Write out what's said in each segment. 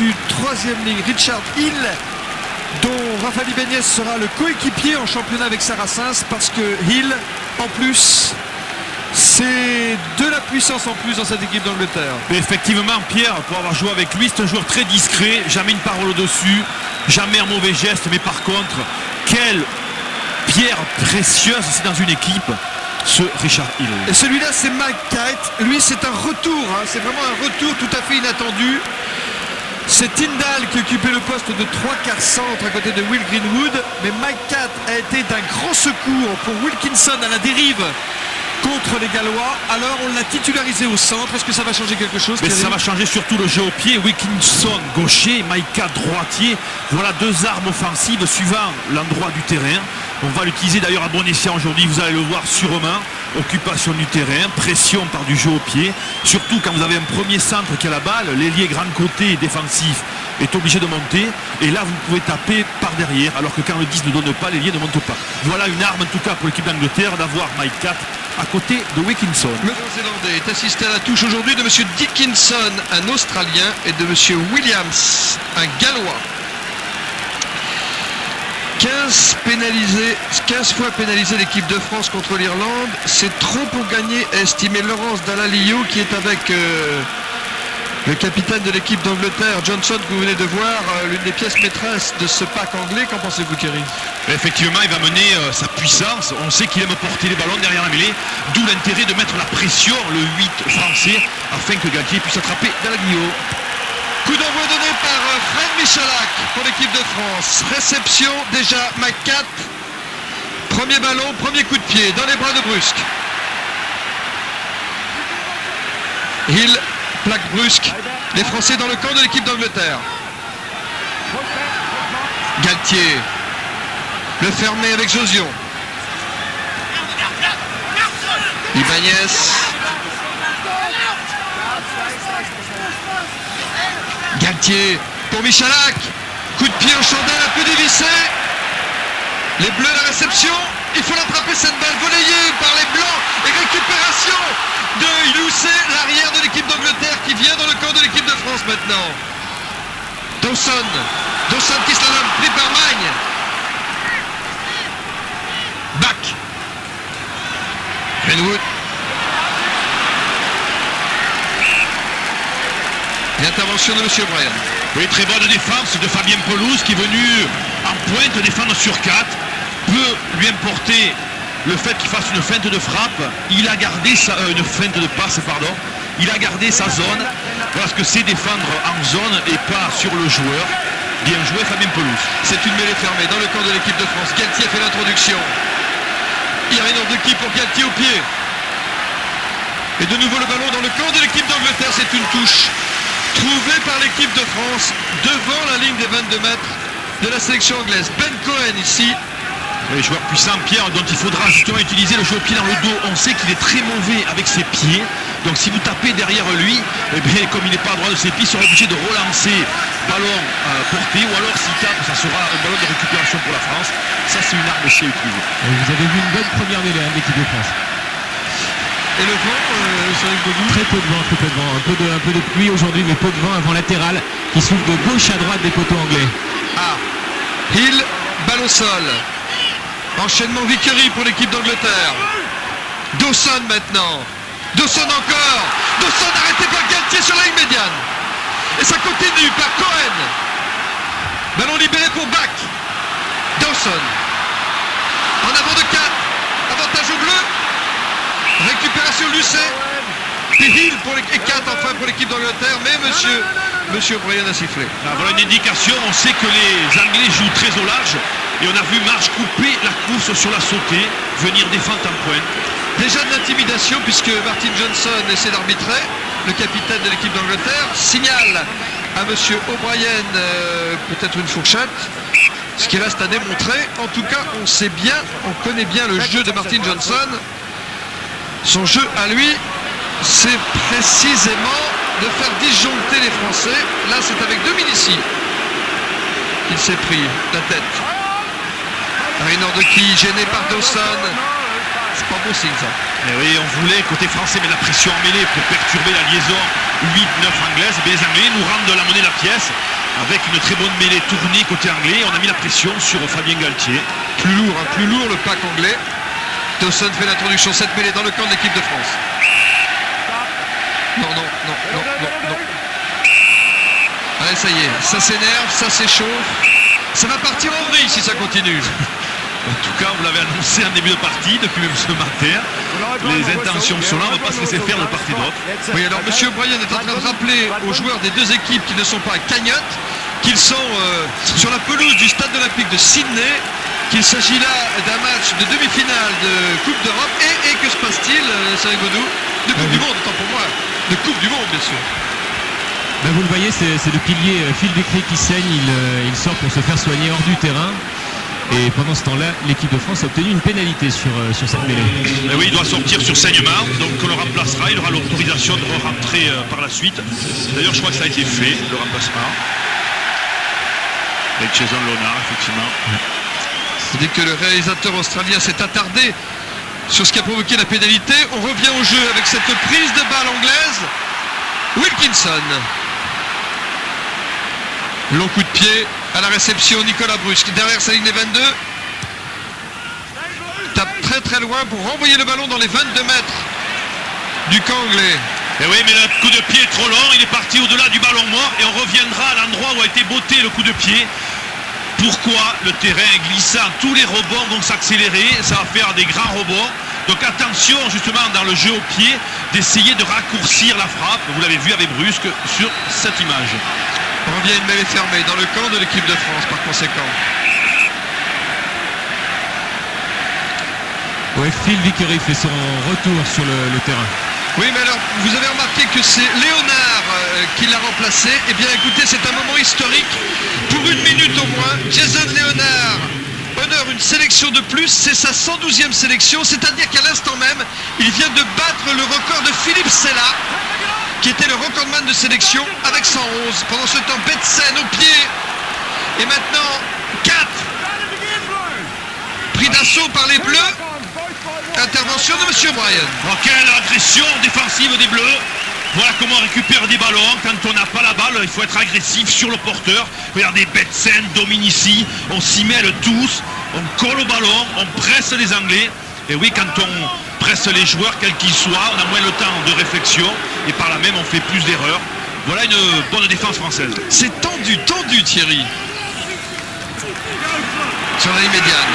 du troisième ligne, Richard Hill, dont Rafael Ibáñez sera le coéquipier en championnat avec Saracens, parce que Hill, en plus, c'est de la puissance en plus dans cette équipe d'Angleterre. Mais effectivement, Pierre, pour avoir joué avec lui, c'est un joueur très discret, jamais une parole au-dessus, jamais un mauvais geste, mais par contre, quelle pierre précieuse c'est dans une équipe, ce Richard Hill. Et celui-là, c'est Mike Kite. Lui, c'est un retour, hein. C'est vraiment un retour tout à fait inattendu. C'est Tyndall qui occupait le poste de 3/4 centre à côté de Will Greenwood, mais Mike Kite a été d'un grand secours pour Wilkinson à la dérive contre les Gallois. Alors on l'a titularisé au centre. Est-ce que ça va changer quelque chose? Mais ça va changer surtout le jeu au pied. Wilkinson gaucher, Maïka droitier. Voilà deux armes offensives suivant l'endroit du terrain. On va l'utiliser d'ailleurs à bon escient aujourd'hui, vous allez le voir sûrement. Occupation du terrain, pression par du jeu au pied. Surtout quand vous avez un premier centre qui a la balle, l'ailier grand côté défensif est obligé de monter. Et là, vous pouvez taper par derrière, alors que quand le 10 ne donne pas, l'ailier ne monte pas. Voilà une arme en tout cas pour l'équipe d'Angleterre d'avoir Mike Catt à côté de Wilkinson. Le Néo-Zélandais est assisté à la touche aujourd'hui de M. Dickinson, un Australien, et de M. Williams, un Gallois. 15 fois pénalisé l'équipe de France contre l'Irlande. C'est trop pour gagner, a estimé Laurence Dallaglio, qui est avec le capitaine de l'équipe d'Angleterre, Johnson, que vous venez de voir, l'une des pièces maîtresses de ce pack anglais. Qu'en pensez-vous, Kerry? Effectivement, il va mener sa puissance. On sait qu'il aime porter les ballons derrière la mêlée, d'où l'intérêt de mettre la pression, le 8 français, afin que Galtier puisse attraper Dallaglio. Coup d'envoi donné par Fred Michalak pour l'équipe de France. Réception déjà Mike Catt. Premier ballon, premier coup de pied dans les bras de Brusque. Hill, plaque Brusque. Les Français dans le camp de l'équipe d'Angleterre. Galtier. Le fermé avec Josion. Ibáñez. Galtier pour Michalak. Coup de pied en chandelle un peu dévissé. Les Bleus, la réception. Il faut l'attraper cette balle volleyée par les Blancs. Et récupération de Youssé, l'arrière de l'équipe d'Angleterre qui vient dans le camp de l'équipe de France maintenant. Dawson. Dawson qui se la donne, pris par Magne. Back. Greenwood. L'intervention de M. Bryan. Oui, très bonne défense de Fabien Pelouse qui est venu en pointe défendre sur 4. Peut lui importer le fait qu'il fasse une feinte de frappe. Il a gardé une feinte de passe, pardon. Il a gardé sa zone. Voilà ce que c'est défendre en zone et pas sur le joueur. Bien joué Fabien Pelouse. C'est une mêlée fermée dans le camp de l'équipe de France. Galtier fait l'introduction. Il y a une ordre de qui pour Galtier au pied. Et de nouveau le ballon dans le camp de l'équipe d'Angleterre. C'est une touche trouvée par l'équipe de France devant la ligne des 22 mètres de la sélection anglaise. Ben Cohen ici. Les joueurs puissants, Pierre, dont il faudra justement utiliser le jeu au pied dans le dos. On sait qu'il est très mauvais avec ses pieds. Donc si vous tapez derrière lui, eh bien, comme il n'est pas à droite de ses pieds, il sera obligé de relancer ballon porté. Ou alors s'il tape, ça sera un ballon de récupération pour la France. Ça, c'est une arme aussi à utiliser. Et vous avez vu une bonne première mêlée de l'équipe de France. Et le vent sur les Godu. Très peu de vent, très peu de vent. Un peu de pluie aujourd'hui, mais peu de vent avant latéral qui s'ouvre de gauche à droite des poteaux anglais. Ah, Hill, balle au sol. Enchaînement Vickery pour l'équipe d'Angleterre. Dawson maintenant. Dawson encore. Dawson arrêté par Galtier sur la ligne médiane. Et ça continue par Cohen. Ballon libéré pour Bach. Dawson. En avant de 4. Avantage au bleu. Récupération Lucet. Et Hill pour les 4 enfin pour l'équipe d'Angleterre. Mais monsieur O'Brien a sifflé. Voilà une indication. On sait que les Anglais jouent très au large. Et on a vu Marsh couper la course sur la sautée, venir défendre en pointe. Déjà de l'intimidation puisque Martin Johnson essaie d'arbitrer, le capitaine de l'équipe d'Angleterre, signale à monsieur O'Brien peut-être une fourchette. Ce qui reste à démontrer. En tout cas, on connaît bien le jeu de Martin Johnson. Son jeu à lui, c'est précisément de faire disjoncter les Français. Là, c'est avec Dominici qu'il s'est pris la tête. Raynor de qui, gêné par Dawson. C'est pas bon signe ça. Et oui, on voulait, côté français, mettre la pression en mêlée pour perturber la liaison 8-9 anglaise. Et bien, les Anglais nous rendent la monnaie de la pièce avec une très bonne mêlée tournée côté anglais. On a mis la pression sur Fabien Galtier. Plus lourd le pack anglais. Dawson fait l'introduction, cette mêlée dans le camp de l'équipe de France. Non. Allez, ça y est, ça s'énerve, ça s'échauffe. Ça va partir en vrille si ça continue. En tout cas, vous l'avez annoncé en début de partie, depuis même ce matin. Les intentions sont là, on ne va pas se laisser faire de part et d'autre. Oui, alors M. O'Brien est en train de rappeler aux joueurs des deux équipes qui ne sont pas à Cagnotte qu'ils sont sur la pelouse du stade olympique de Sydney, qu'il s'agit là d'un match de demi-finale de Coupe d'Europe et que se passe-t-il, Cyril Godou, de Coupe du Monde, autant pour moi, de Coupe du Monde bien sûr. Ben, vous le voyez, c'est le pilier Phil Vickery qui saigne, il sort pour se faire soigner hors du terrain. Et pendant ce temps-là, l'équipe de France a obtenu une pénalité sur cette mêlée. Mais oui, il doit sortir sur saignement, donc on le remplacera, il aura l'autorisation de rentrer par la suite. D'ailleurs, je crois que ça a été fait, le remplacement. Avec Jason Lonard, effectivement. C'est-à-dire que le réalisateur australien s'est attardé sur ce qui a provoqué la pénalité. On revient au jeu avec cette prise de balle anglaise. Wilkinson. Long coup de pied à la réception, Nicolas Brusque derrière sa ligne des 22. Tape très très loin pour renvoyer le ballon dans les 22 mètres du camp anglais. Et oui, mais le coup de pied est trop long, il est parti au-delà du ballon mort et on reviendra à l'endroit où a été botté le coup de pied. Pourquoi le terrain est glissant? Tous les rebonds vont s'accélérer, ça va faire des grands rebonds. Donc attention justement dans le jeu au pied d'essayer de raccourcir la frappe. Vous l'avez vu avec Brusque sur cette image. On revient une mêlée fermée dans le camp de l'équipe de France par conséquent. Ouais, Phil Vickery fait son retour sur le terrain. Oui, mais alors, vous avez remarqué que c'est Léonard qui l'a remplacé. Eh bien, écoutez, c'est un moment historique. Pour une minute au moins, Jason Léonard honore une sélection de plus. C'est sa 112e sélection, c'est-à-dire qu'à l'instant même, il vient de battre le record de Philippe Sella, qui était le recordman de sélection avec 111. Pendant ce temps, Betsen au pied. Et maintenant, 4. Pris d'assaut par les Bleus. Intervention de M. O'Brien. Oh, quelle agression défensive des Bleus. Voilà comment on récupère des ballons. Quand on n'a pas la balle, il faut être agressif sur le porteur. Regardez, Betsen domine ici. On s'y mêle tous. On colle au ballon. On presse les Anglais. Et oui, quand on presse les joueurs, quels qu'ils soient, on a moins le temps de réflexion. Et par là même, on fait plus d'erreurs. Voilà une bonne défense française. C'est tendu Thierry. Sur la ligne médiane.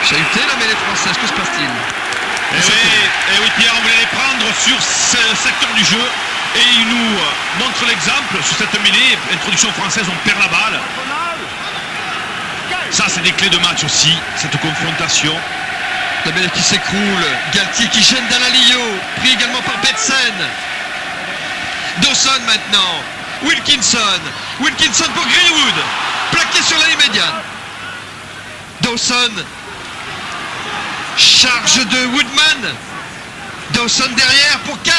Chahuté la mêlée française, que se passe-t-il? Et oui, Pierre, on voulait les prendre sur ce secteur du jeu et il nous montre l'exemple sur cette mêlée. Introduction française, on perd la balle. Ça, c'est des clés de match aussi, cette confrontation. La mêlée qui s'écroule, Galtier qui gêne Dalalio, pris également par Betsen. Dawson maintenant, Wilkinson pour Greenwood, plaqué sur la ligne médiane. Dawson. Charge de Woodman. Dawson derrière pour 4.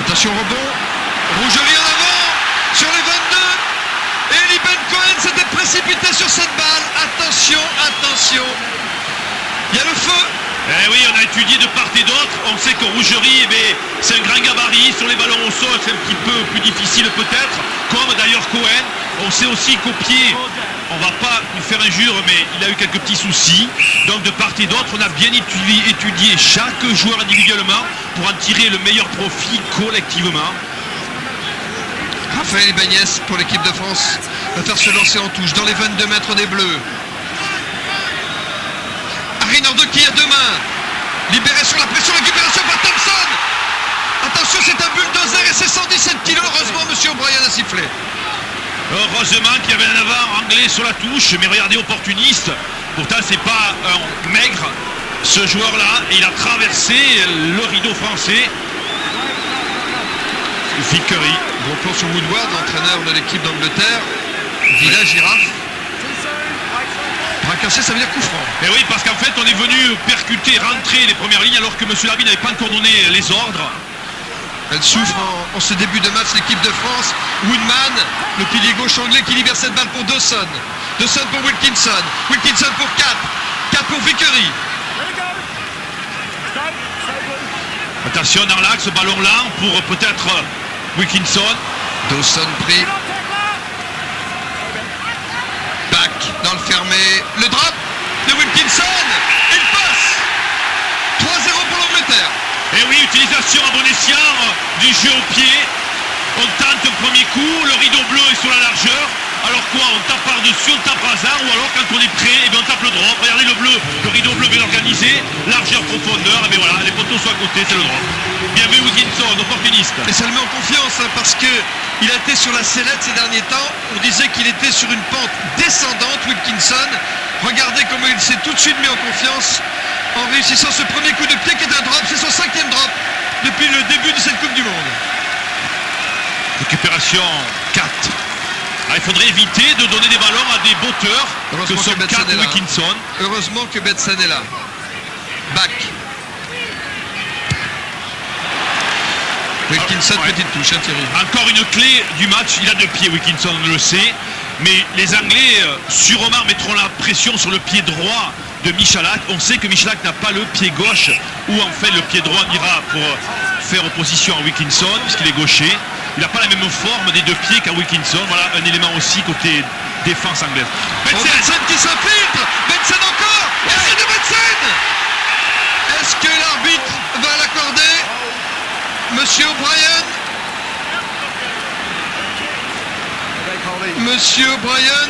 Attention rebond. Rougerie en avant sur les 22. Et Eli Ben Cohen s'était précipité sur cette balle. Attention. Il y a le feu. Eh oui, on a étudié de part et d'autre. On sait que Rougerie, c'est un grand gabarit. Sur les ballons au sol, c'est un petit peu plus difficile peut-être. Comme d'ailleurs Cohen. On sait aussi qu'au pied, on ne va pas lui faire injure, mais il a eu quelques petits soucis. Donc de part et d'autre, on a bien étudié chaque joueur individuellement pour en tirer le meilleur profit collectivement. Raphaël Ibanez pour l'équipe de France va faire se lancer en touche dans les 22 mètres des Bleus. Harry Nordoki à deux mains. Libéré sur la pression, récupération par Thompson. Attention, c'est un bulldozer et c'est 117 kg. Heureusement, M. O'Brien a sifflé. Heureusement qu'il y avait un avant anglais sur la touche, mais regardez, opportuniste. Pourtant, c'est pas un maigre, ce joueur-là. Et il a traversé le rideau français. Vickery. Bon plan sur Woodward, l'entraîneur de l'équipe d'Angleterre. Villa Girafe. Bracassé, ça veut dire coup franc. Et oui, parce qu'en fait, on est venu percuter, rentrer les premières lignes alors que M. Larbi n'avait pas encore donné les ordres. Elle souffre en ce début de match, l'équipe de France. Woodman, le pilier gauche anglais qui libère cette balle pour Dawson. Dawson pour Wilkinson. Wilkinson pour 4. 4 pour Vickery. Attention dans l'axe, ballon là pour peut-être Wilkinson. Dawson pris. Back dans le fermé. Le drop de Wilkinson. Il passe. 3-0 pour l'Angleterre. Et oui, utilisation à bon escient du jeu au pied. On tente un premier coup, le rideau bleu est sur la largeur. Alors quoi, on tape par-dessus, on tape hasard, ou alors quand on est prêt, et bien on tape le drop. Regardez le bleu, le rideau bleu bien organisé, largeur, profondeur, et bien voilà, les poteaux sont à côté, c'est le drop. Bien vu Wilkinson, opportuniste. Et ça le met en confiance parce que il a été sur la sellette ces derniers temps. On disait qu'il était sur une pente descendante, Wilkinson. Regardez comment il s'est tout de suite mis en confiance en réussissant ce premier coup de pied qui est un drop. C'est son 5e drop depuis le début de cette Coupe du Monde. Récupération 4. Ah, il faudrait éviter de donner des ballons à des botteurs que sont Betson 4 est là. Wilkinson. Heureusement que Betson est là. Back. Wilkinson, Ouais. petite touche, hein, Thierry. Encore une clé du match, il a 2 pieds Wilkinson, on le sait. Mais les Anglais, sûrement, mettront la pression sur le pied droit de Michalak. On sait que Michalak n'a pas le pied gauche, où en fait le pied droit ira pour faire opposition à Wilkinson, puisqu'il est gaucher. Il n'a pas la même forme des 2 pieds qu'à Wilkinson. Voilà un élément aussi côté défense anglaise. Oh, Betson qui s'infiltre. Betson encore. Essai de Betson. Est-ce que l'arbitre va l'accorder? Monsieur O'Brien. Monsieur O'Brien.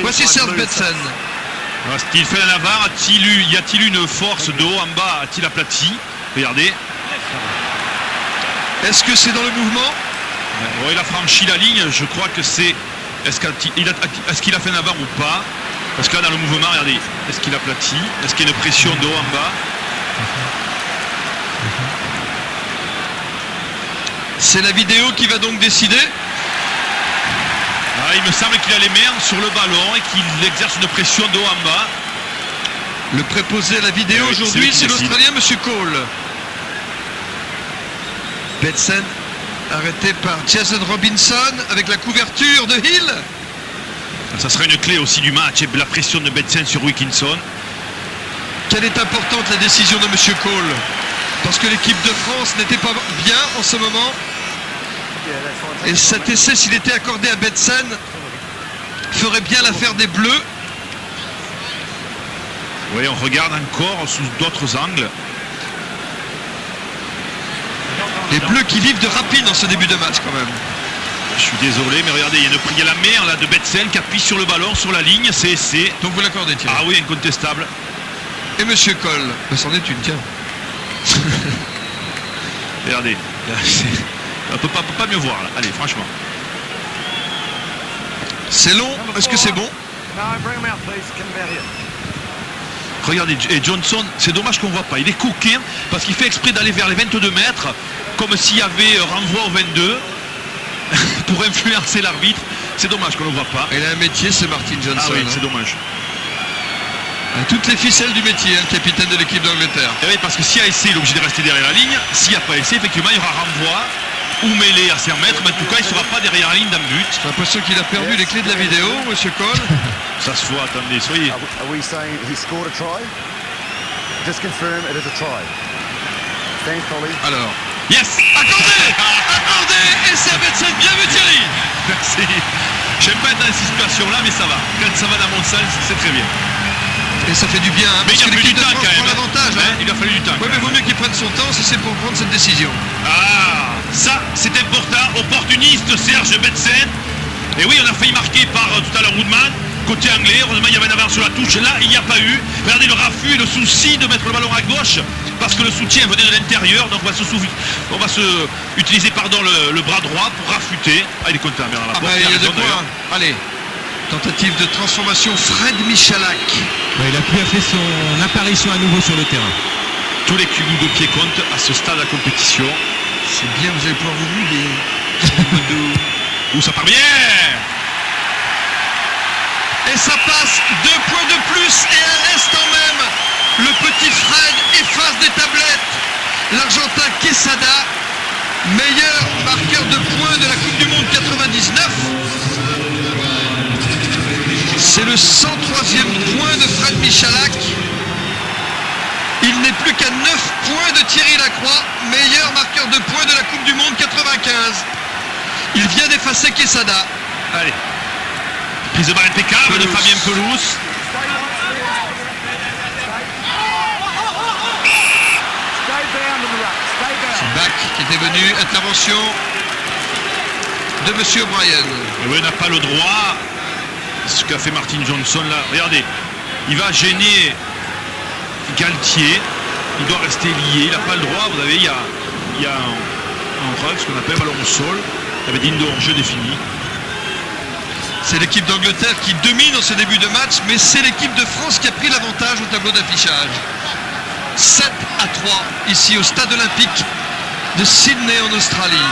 Voici Serge Betson. Voilà, ce qu'il fait en avant, y a-t-il une force de haut en bas? A-t-il aplati? Regardez. Est-ce que c'est dans le mouvement? Il a franchi la ligne, je crois que c'est... Est-ce qu'il a fait en avant ou pas? Parce que là dans le mouvement, regardez, est-ce qu'il aplatit? Est-ce qu'il y a une pression de haut en bas? C'est la vidéo qui va donc décider. Il me semble qu'il a les mains sur le ballon et qu'il exerce une pression de haut en bas. Le préposé à la vidéo Oui, aujourd'hui, c'est c'est lui qui l'Australien Monsieur Cole. Betson arrêté par Jason Robinson avec la couverture de Hill. Ça sera une clé aussi du match, et la pression de Betson sur Wilkinson. Quelle est importante la décision de Monsieur Cole? Parce que l'équipe de France n'était pas bien en ce moment. Et cet essai, s'il était accordé à Betson, ferait bien l'affaire des Bleus. Oui, on regarde encore sous d'autres angles. Les Bleus qui vivent de rapide dans ce début de match quand même. Je suis désolé, mais regardez, il y a la main là, de Betson qui appuie sur le ballon, sur la ligne, c'est essai. Donc vous l'accordez, Thierry. Ah oui, incontestable. Et Monsieur Cole, c'en est une, tiens. Regardez, on peut pas mieux voir là. Allez, franchement. C'est long, est-ce que c'est bon? Regardez, et Johnson, c'est dommage qu'on ne voit pas. Il est coquin parce qu'il fait exprès d'aller vers les 22 mètres, comme s'il y avait renvoi au 22 pour influencer l'arbitre. C'est dommage qu'on ne le voit pas. Il a un métier, c'est Martin Johnson. Ah oui, hein. c'est dommage. Toutes les ficelles du métier, hein, le capitaine de l'équipe d'Angleterre. Et oui, parce que s'il y a essai, il est obligé de rester derrière la ligne. S'il n'y a pas essai, effectivement, il y aura renvoi ou mêlée à 100 mètres, mais en tout cas, il ne sera pas derrière la ligne d'un but. J'ai l'impression qu'il a perdu les clés de la vidéo, Monsieur Cole. Ça se voit, attendez, soyez. Are we saying he scored a try? Just confirm it is a try. Thanks, Collie. Alors, Yes. accordé. Et c'est Betson, bien vu Thierry. Merci. J'aime pas être dans ces situations-là, mais ça va. Quand ça va dans mon sens, c'est très bien. Et ça fait du bien, hein, Mais parce il a que fallu l'équipe du de temps France quand prend même. l'avantage. Hein, Hein. il a fallu du temps. Oui, mais vaut mieux qu'il prenne son temps si c'est pour prendre cette décision. Ah, ça c'est important, opportuniste Serge Betson. Et oui, on a failli marquer par tout à l'heure Woodman, côté anglais, heureusement il y avait un avance sur la touche, là il n'y a pas eu. Regardez le raffut, le souci de mettre le ballon à gauche, parce que le soutien venait de l'intérieur, donc on va se utiliser le bras droit pour raffûter. Ah il est content, bien dans la Ah porte, bah, il y a de raison, quoi. d'ailleurs. Allez, tentative de transformation Fred Michalak. Il a pu faire son apparition à nouveau sur le terrain. Tous les coups de pied comptent à ce stade de la compétition. C'est bien, vous allez pouvoir vous mouiller. Où ça part bien. Et ça passe 2 points de plus et un instant même. Le petit Fred efface des tablettes. L'Argentin Quesada, meilleur marqueur de points de la Coupe du Monde 99. 103e point de Fred Michalak. Il n'est plus qu'à 9 points de Thierry Lacroix, meilleur marqueur de points de la Coupe du Monde 95. Il vient d'effacer Quesada. Allez. Prise de balle impeccable de Pelouse. Fabien Pelouse. Bach qui était venu, intervention de Monsieur O'Brien. Et oui, on n'a pas le droit. Ce qu'a fait Martin Johnson là. Regardez, il va gêner Galtier. Il doit rester lié. Il n'a pas le droit. Vous savez, il y a un rug, ce qu'on appelle ballon au sol. Il y avait digne de hors-jeu défini. C'est l'équipe d'Angleterre qui domine en ce début de match, mais c'est l'équipe de France qui a pris l'avantage au tableau d'affichage. 7-3 ici au stade olympique de Sydney en Australie.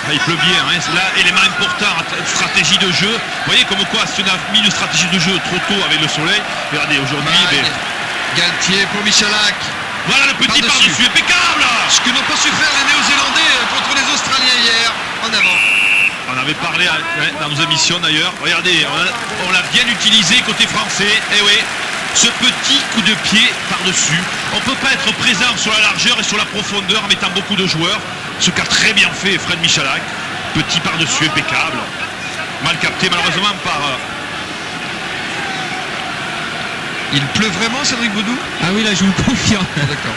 Ah, il pleut bien, hein. Là, élément important, stratégie de jeu. Vous voyez comme quoi, si on a mis une stratégie de jeu trop tôt avec le soleil, regardez, aujourd'hui, Bagne. Galtier pour Michalak. voilà le petit Par-dessus. par-dessus, impeccable. Ce que n'ont pas su faire les Néo-Zélandais contre les Australiens hier. En avant. On avait parlé dans nos émissions d'ailleurs. Regardez, on l'a bien utilisé côté français. Et oui, ce petit coup de pied par-dessus. On ne peut pas être présent sur la largeur et sur la profondeur en mettant beaucoup de joueurs. Ce qu'a très bien fait Fred Michalak. Petit par-dessus, impeccable. Mal capté malheureusement par... Il pleut vraiment, Cédric Boudou? Ah oui, là, je vous le confirme. D'accord.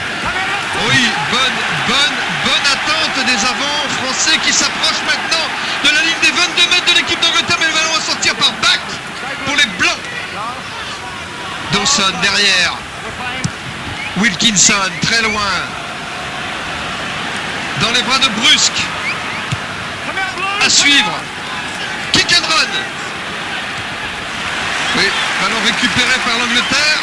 Oui, bonne attente des avants français qui s'approchent maintenant de la ligne des 22 mètres de l'équipe d'Angleterre, mais le ballon va sortir par Bach pour les Blancs. Dawson derrière. Wilkinson très loin. Dans les bras de Brusque. À suivre. Kick and run. Oui, ballon récupéré par l'Angleterre.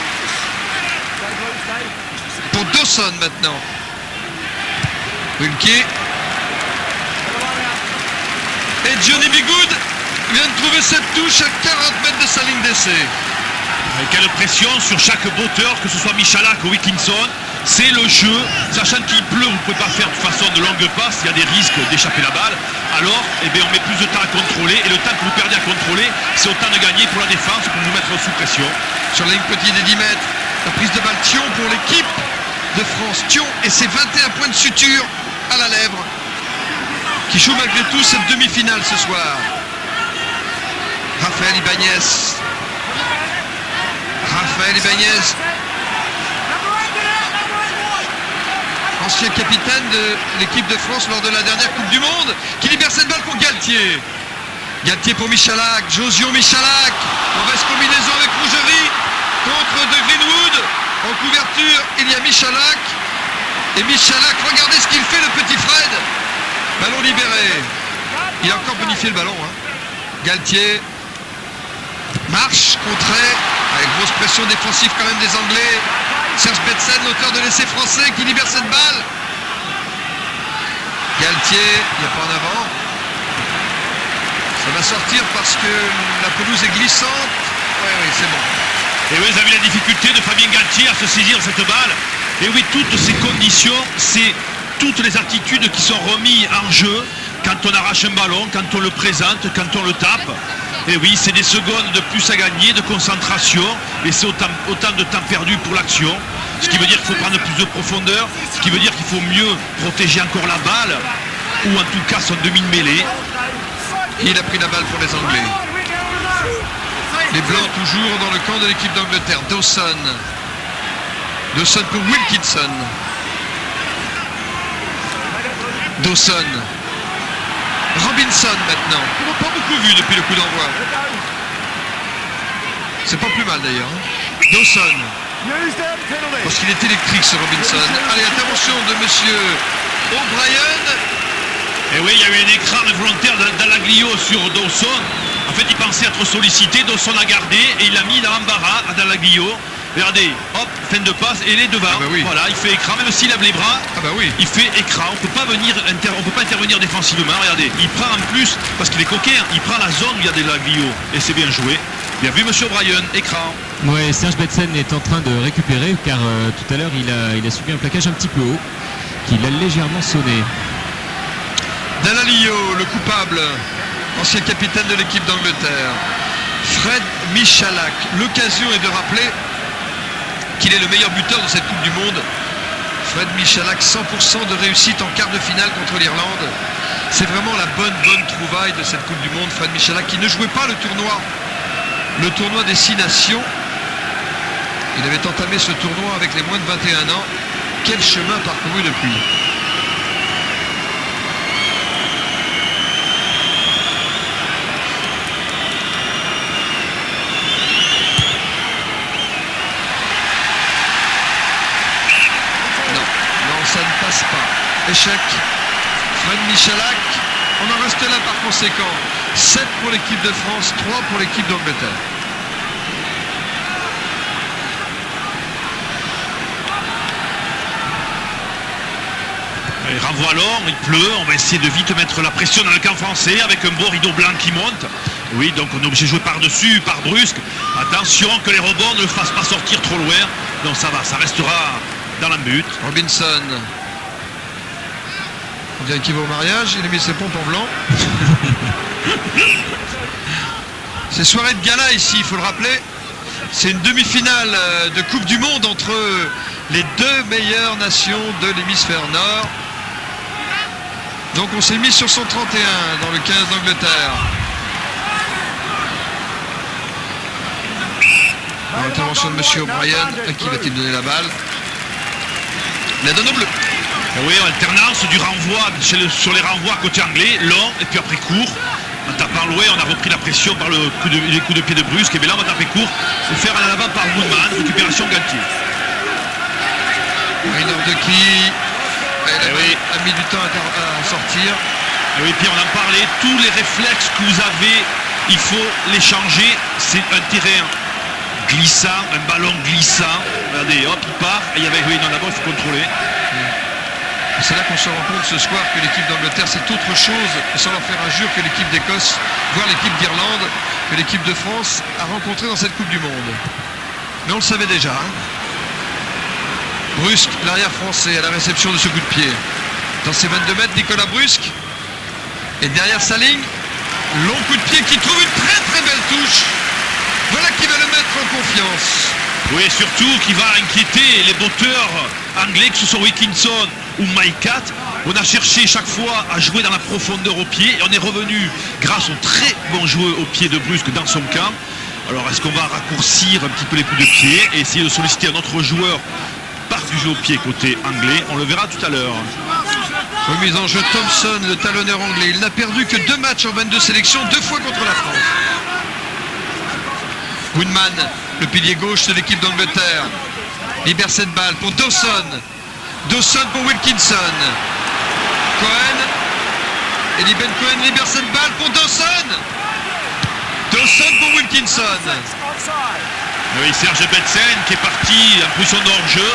Pour Dawson maintenant. Wilkie. Et Johnny Bigood vient de trouver cette touche à 40 mètres de sa ligne d'essai. Quelle pression sur chaque botteur, que ce soit Michalak ou Wilkinson. C'est le jeu, sachant qu'il pleut, vous ne pouvez pas faire de façon de longue passe, il y a des risques d'échapper la balle. Alors, eh bien, on met plus de temps à contrôler, et le temps que vous perdez à contrôler, c'est autant de gagner pour la défense, pour vous mettre sous pression. Sur la ligne petite des 10 mètres, la prise de balle Thion pour l'équipe de France. Thion et ses 21 points de suture à la lèvre, qui joue malgré tout cette demi-finale ce soir. Raphaël Ibanez. Ancien capitaine de l'équipe de France lors de la dernière Coupe du Monde, qui libère cette balle pour Galtier. Galtier pour Michalak, Josion Michalak, mauvaise combinaison avec Rougerie contre De Greenwood. En couverture, il y a Michalak. Et Michalak, regardez ce qu'il fait, le petit Fred. Ballon libéré. Il a encore bonifié le ballon. Galtier marche, contré, avec grosse pression défensive quand même des Anglais. Serge Betsen, l'auteur de l'essai français, qui libère cette balle. Galtier, il n'y a pas en avant. Ça va sortir parce que la pelouse est glissante. Oui, c'est bon. Et oui, vous avez la difficulté de Fabien Galtier à se saisir cette balle. Et oui, toutes ces conditions, c'est toutes les attitudes qui sont remises en jeu quand on arrache un ballon, quand on le présente, quand on le tape. Et oui, c'est des secondes de plus à gagner, de concentration, et c'est autant de temps perdu pour l'action. Ce qui veut dire qu'il faut prendre plus de profondeur, ce qui veut dire qu'il faut mieux protéger encore la balle, ou en tout cas son demi-mêlée. Il a pris la balle pour les Anglais. Les Blancs toujours dans le camp de l'équipe d'Angleterre. Dawson pour Wilkinson. Dawson. Robinson maintenant. On n'a pas beaucoup vu depuis le coup d'envoi. C'est pas plus mal d'ailleurs. Dawson. Parce qu'il est électrique ce Robinson. Allez, intervention de monsieur O'Brien. Et oui, il y a eu un écran involontaire d'Alaglio sur Dawson. En fait, il pensait être sollicité. Dawson a gardé et il l'a mis dans l'embarras à Dalaglio. Regardez, hop, fin de passe et il est devant. Ah bah oui. Voilà, il fait écran, même s'il lève les bras. Ah bah oui. Il fait écran. On peut pas intervenir défensivement. Regardez, il prend en plus, parce qu'il est coquin, il prend la zone où il y a des Dalaglio. Et c'est bien joué. Bien vu, monsieur O'Brien, écran. Ouais, Serge Betsen est en train de récupérer car tout à l'heure il a subi un plaquage un petit peu haut qui l'a légèrement sonné. Dalaglio, le coupable, ancien capitaine de l'équipe d'Angleterre. Fred Michalak. L'occasion est de rappeler qu'il est le meilleur buteur de cette Coupe du Monde. Fred Michalak, 100% de réussite en quart de finale contre l'Irlande. C'est vraiment la bonne trouvaille de cette Coupe du Monde. Fred Michalak qui ne jouait pas le tournoi des 6 nations. Il avait entamé ce tournoi avec les moins de 21 ans. Quel chemin parcouru depuis. Non, ça ne passe pas. Échec. Fred Michalak. On en reste là par conséquent. 7 pour l'équipe de France, 3 pour l'équipe d'Angleterre. Et renvoi long, il pleut, on va essayer de vite mettre la pression dans le camp français avec un beau rideau blanc qui monte. Oui, donc on est obligé de jouer par-dessus, par brusque. Attention que les rebonds ne le fassent pas sortir trop loin. Donc ça va, ça restera dans la but. Robinson. On dirait qu'il va au mariage, il a mis ses pompes en blanc. C'est soirée de gala ici, il faut le rappeler. C'est une demi-finale de Coupe du Monde entre les 2 meilleures nations de l'hémisphère nord. Donc on s'est mis sur 131 dans le 15 d'Angleterre. Intervention de M. O'Brien, à qui va-t-il donner la balle? Il la donne au bleu. Oui, alternance du renvoi sur les renvois côté anglais, long et puis après court. En tapant loin, on a repris la pression par les coups de pied de brusque. Et bien là, on va taper court et faire en avant par Woodman, récupération Galtier. Rainer de qui a mis du temps à sortir. Et oui, Pierre, on en parlait, tous les réflexes que vous avez, il faut les changer. C'est un terrain glissant, un ballon glissant. Regardez, hop, il part. Et il y avait, oui, non, d'abord, il faut contrôler. C'est là qu'on se rend compte ce soir que l'équipe d'Angleterre c'est autre chose, sans leur faire injure, que l'équipe d'Écosse, voire l'équipe d'Irlande, que l'équipe de France a rencontré dans cette Coupe du Monde. Mais on le savait déjà. Brusque, l'arrière français à la réception de ce coup de pied. Dans ses 22 mètres, Nicolas Brusque. Et derrière sa ligne, long coup de pied qui trouve une très belle touche. Voilà qui va le mettre en confiance. Oui, surtout qui va inquiéter les botteurs anglais, que ce soit Wilkinson ou Maikat. On a cherché chaque fois à jouer dans la profondeur au pied et on est revenu grâce au très bon joueur au pied de Brusque dans son camp. Alors est-ce qu'on va raccourcir un petit peu les coups de pied et essayer de solliciter un autre joueur par du jeu au pied côté anglais? On le verra tout à l'heure. Remise en jeu Thompson, le talonneur anglais. Il n'a perdu que 2 matchs en 22 sélections, 2 fois contre la France. Woodman, le pilier gauche de l'équipe d'Angleterre, libère cette balle pour Dawson. Dawson pour Wilkinson. Cohen. Eli Ben Cohen libère cette balle pour Dawson. Dawson pour Wilkinson. Oui, Serge Betsen qui est parti en position de hors-jeu.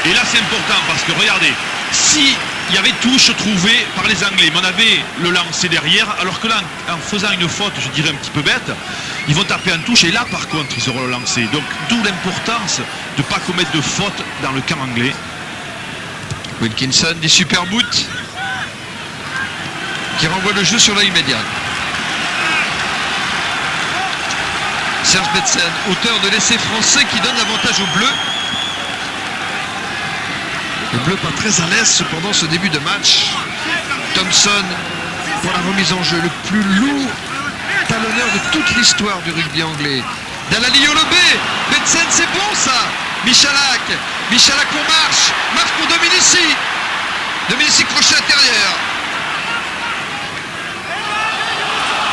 Et là c'est important parce que regardez, si il y avait touche trouvée par les Anglais, mais on avait le lancer derrière, alors que là, en faisant une faute, je dirais un petit peu bête, ils vont taper en touche et là par contre ils auront le lancer. Donc d'où l'importance de ne pas commettre de faute dans le camp anglais. Wilkinson, des super boots qui renvoie le jeu sur la immédiate. Serge Betsen, auteur de l'essai français qui donne l'avantage aux Bleus. Les Bleus pas très à l'aise cependant ce début de match. Thompson pour la remise en jeu, le plus lourd talonneur de toute l'histoire du rugby anglais. Dalali Olobé, Betsen c'est bon ça. Michalak pour marche pour Dominici. Dominici crochet intérieur.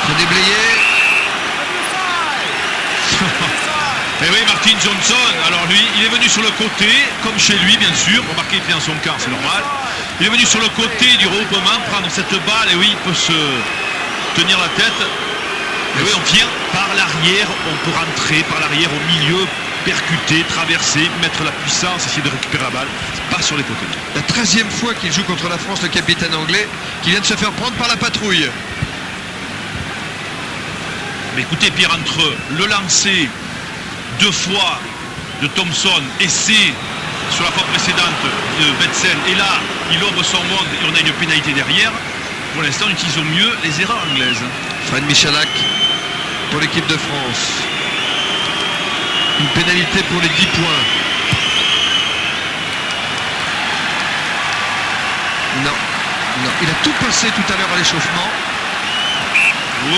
Faut déblayer. Et oui, Martin Johnson, alors lui, il est venu sur le côté, comme chez lui bien sûr, remarquez il est dans son camp, c'est normal. Il est venu sur le côté du regroupement, prendre cette balle, et oui, il peut se tenir la tête. Et oui, on vient par l'arrière, on peut rentrer par l'arrière au milieu, percuter, traverser, mettre la puissance, essayer de récupérer la balle, pas sur les côtés. La 13e fois qu'il joue contre la France, le capitaine anglais, qui vient de se faire prendre par la patrouille. Mais écoutez Pierre, entre le lancer 2 fois de Thompson, essai sur la fois précédente de Betsen, et là il ouvre son monde et on a une pénalité derrière. Pour l'instant, nous utilisons mieux les erreurs anglaises. Fred Michalak pour l'équipe de France. Une pénalité pour les 10 points. Non, non, il a tout passé tout à l'heure à l'échauffement. Oh,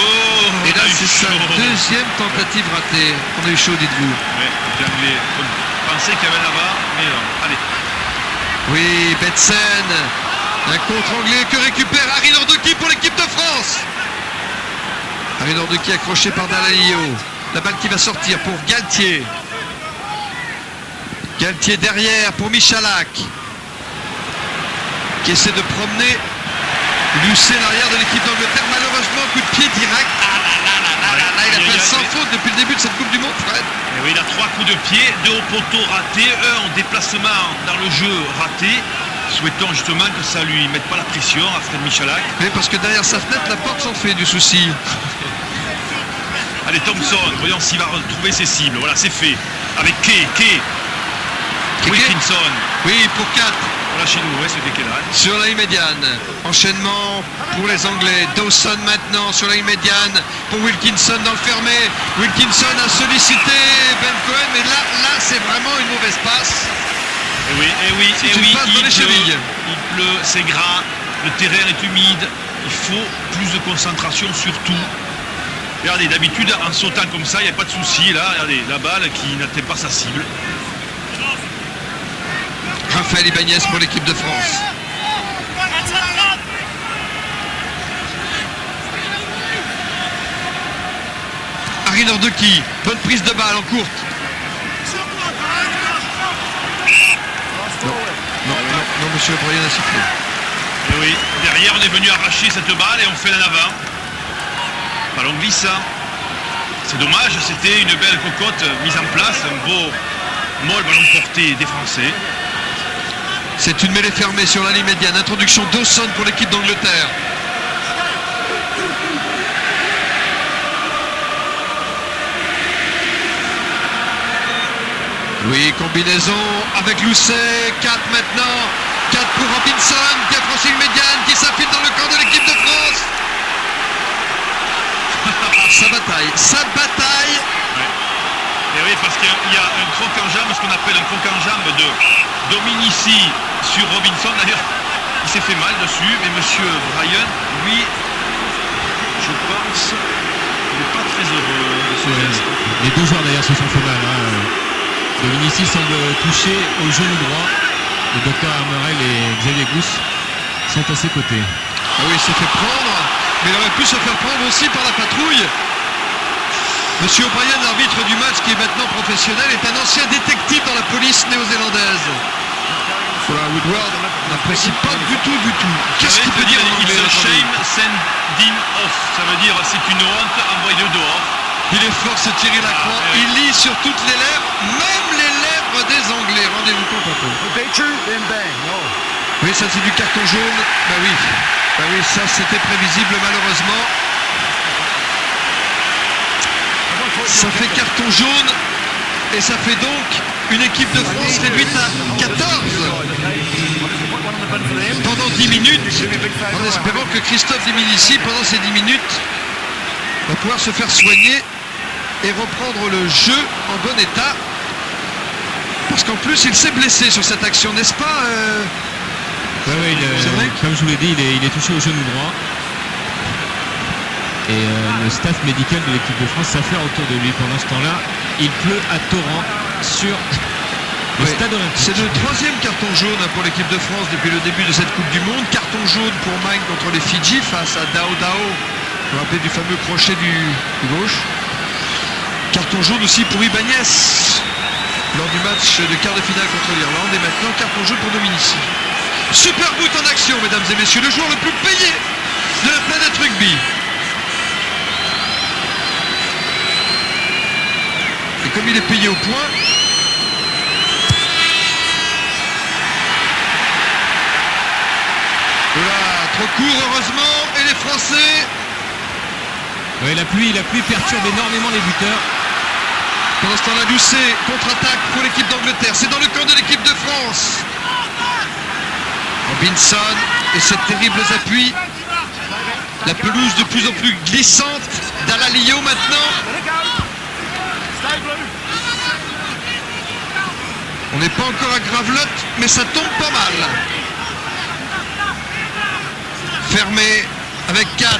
Et là, on a eu c'est sa chaud. deuxième tentative ratée. On a eu chaud, dites-vous. Ouais, les Anglais pensaient qu'il y avait là-bas, mais non. Allez. Oui, Betsen. Un contre anglais que récupère Harry Nordoki pour l'équipe de France. Harry Nordoki accroché par Dalalio. La balle qui va sortir pour Galtier. Galtier derrière pour Michalak, qui essaie de promener Lucé l'arrière de l'équipe d'Angleterre. Malheureusement, coup de pied direct. Il a fait sans faute depuis le début de cette Coupe du Monde, Fred. Et oui, il a 3 coups de pied, 2 au poteau ratés, un en déplacement dans le jeu raté. Souhaitons justement que ça lui mette pas la pression à Fred Michalak. Oui, parce que derrière sa fenêtre, la porte s'en fait du souci. Allez, Thompson, voyons s'il va retrouver ses cibles. Voilà, c'est fait. Avec Kay. Wilkinson. Oui, pour 4. Voilà chez nous, ouais, c'est qui est là. Sur la ligne médiane. Enchaînement pour les Anglais. Dawson maintenant sur la ligne médiane pour Wilkinson dans le fermé. Wilkinson a sollicité Ben Cohen, mais là c'est vraiment une mauvaise passe. Et oui, C'est une passe dans les chevilles. Il pleut, c'est gras, le terrain est humide. Il faut plus de concentration surtout. Regardez, d'habitude, en sautant comme ça, il n'y a pas de souci. Là, regardez, la balle qui n'atteint pas sa cible. Raphaël Ibanez pour l'équipe de France. Harry Nordoki, bonne prise de balle en courte. Non, monsieur O'Brien a sifflé. Et oui, derrière, on est venu arracher cette balle et on fait l'en avant. Ballon glissant. C'est dommage, c'était une belle cocotte mise en place, un beau molle ballon porté des Français. C'est une mêlée fermée sur la ligne médiane. Introduction Dawson pour l'équipe d'Angleterre. Oui, combinaison avec Lucet. 4 maintenant. 4 pour Robinson qui a franchi une médiane, qui s'affile dans le camp de l'équipe de France. Sa bataille. Et oui, parce qu'il y a un croc en jambe, ce qu'on appelle un croc en jambe de Dominici sur Robinson. D'ailleurs, il s'est fait mal dessus, mais monsieur Bryan, lui, je pense, il n'est pas très heureux de ce geste. Les deux joueurs d'ailleurs se sont fait mal. Dominici semble touché au genou droit. Le docteur Armerel et Xavier Gousse sont à ses côtés. Ah oui, il s'est fait prendre, mais il aurait pu se faire prendre aussi par la patrouille. Monsieur O'Brien, l'arbitre du match qui est maintenant professionnel, est un ancien détective dans la police néo-zélandaise. Voilà, Woodward n'apprécie pas du tout. Qu'est-ce qu'il peut dire en anglais? It's a shame sending off. Ça veut dire c'est une honte, envoyez-le dehors. Il est fort, ce Thierry Lacroix. oui. Il lit sur toutes les lèvres, même les lèvres des Anglais. Rendez-vous compte un peu. Bechu, then bang. No. Oui, ça c'est du carton jaune. Bah oui, ça c'était prévisible malheureusement. Ça fait carton jaune et ça fait donc une équipe de France réduite à 14 pendant 10 minutes, en espérant que Christophe Dominici, pendant ces 10 minutes, va pouvoir se faire soigner et reprendre le jeu en bon état. Parce qu'en plus, il s'est blessé sur cette action, n'est-ce pas Ouais, C'est vrai comme je vous l'ai dit, il est touché au genou droit. Et le staff médical de l'équipe de France s'affaire autour de lui pendant ce temps-là. Il pleut à torrent sur le stade olympique. C'est le 3e carton jaune pour l'équipe de France depuis le début de cette Coupe du Monde. Carton jaune pour Mike contre les Fidji face à Dao Dao. Vous vous rappelez du fameux crochet du gauche. Carton jaune aussi pour Ibanez lors du match de quart de finale contre l'Irlande. Et maintenant carton jaune pour Dominici. Super boot en action, mesdames et messieurs. Le joueur le plus payé de la planète rugby. Et comme il est payé au point, voilà, trop court heureusement, et les Français. Ouais, la pluie perturbe énormément les buteurs. Pendant ce temps-là, Lucet contre-attaque pour l'équipe d'Angleterre. C'est dans le camp de l'équipe de France. Robinson et ses terribles appuis. La pelouse de plus en plus glissante. Dalalio maintenant. On n'est pas encore à Gravelotte, mais ça tombe pas mal. Fermé avec 4.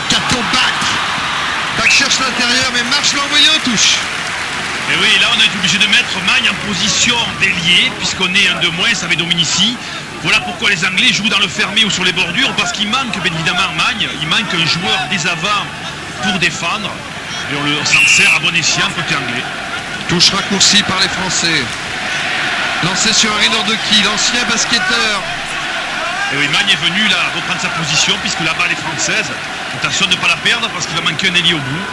4 au back. Back cherche l'intérieur, mais Marche l'a envoyé en touche. Et oui, là on est obligé de mettre Magne en position d'ailier, puisqu'on est un de moins avec Dominici. Voilà pourquoi les Anglais jouent dans le fermé ou sur les bordures, parce qu'il manque bien évidemment Magne, il manque un joueur des avants pour défendre. Et on s'en sert à bon escient côté anglais. Touche raccourcie par les Français. Lancé sur Harry Nordoki, l'ancien basketteur. Et oui, Magne est venu là reprendre sa position, puisque la balle est française. Attention de ne pas la perdre, parce qu'il va manquer un ailier au bout.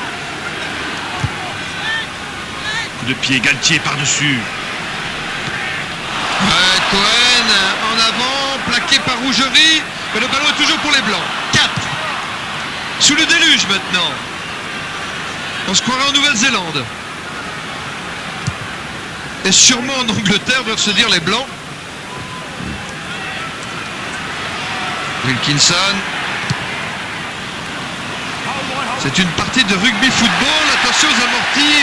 Coup de pied, Galtier par-dessus. Ouais, Cohen en avant, plaqué par Rougerie, mais le ballon est toujours pour les Blancs. 4. Sous le déluge maintenant. On se croirait en Nouvelle-Zélande. Et sûrement en Angleterre, doivent se dire les Blancs. Wilkinson. C'est une partie de rugby football. Attention aux amortis,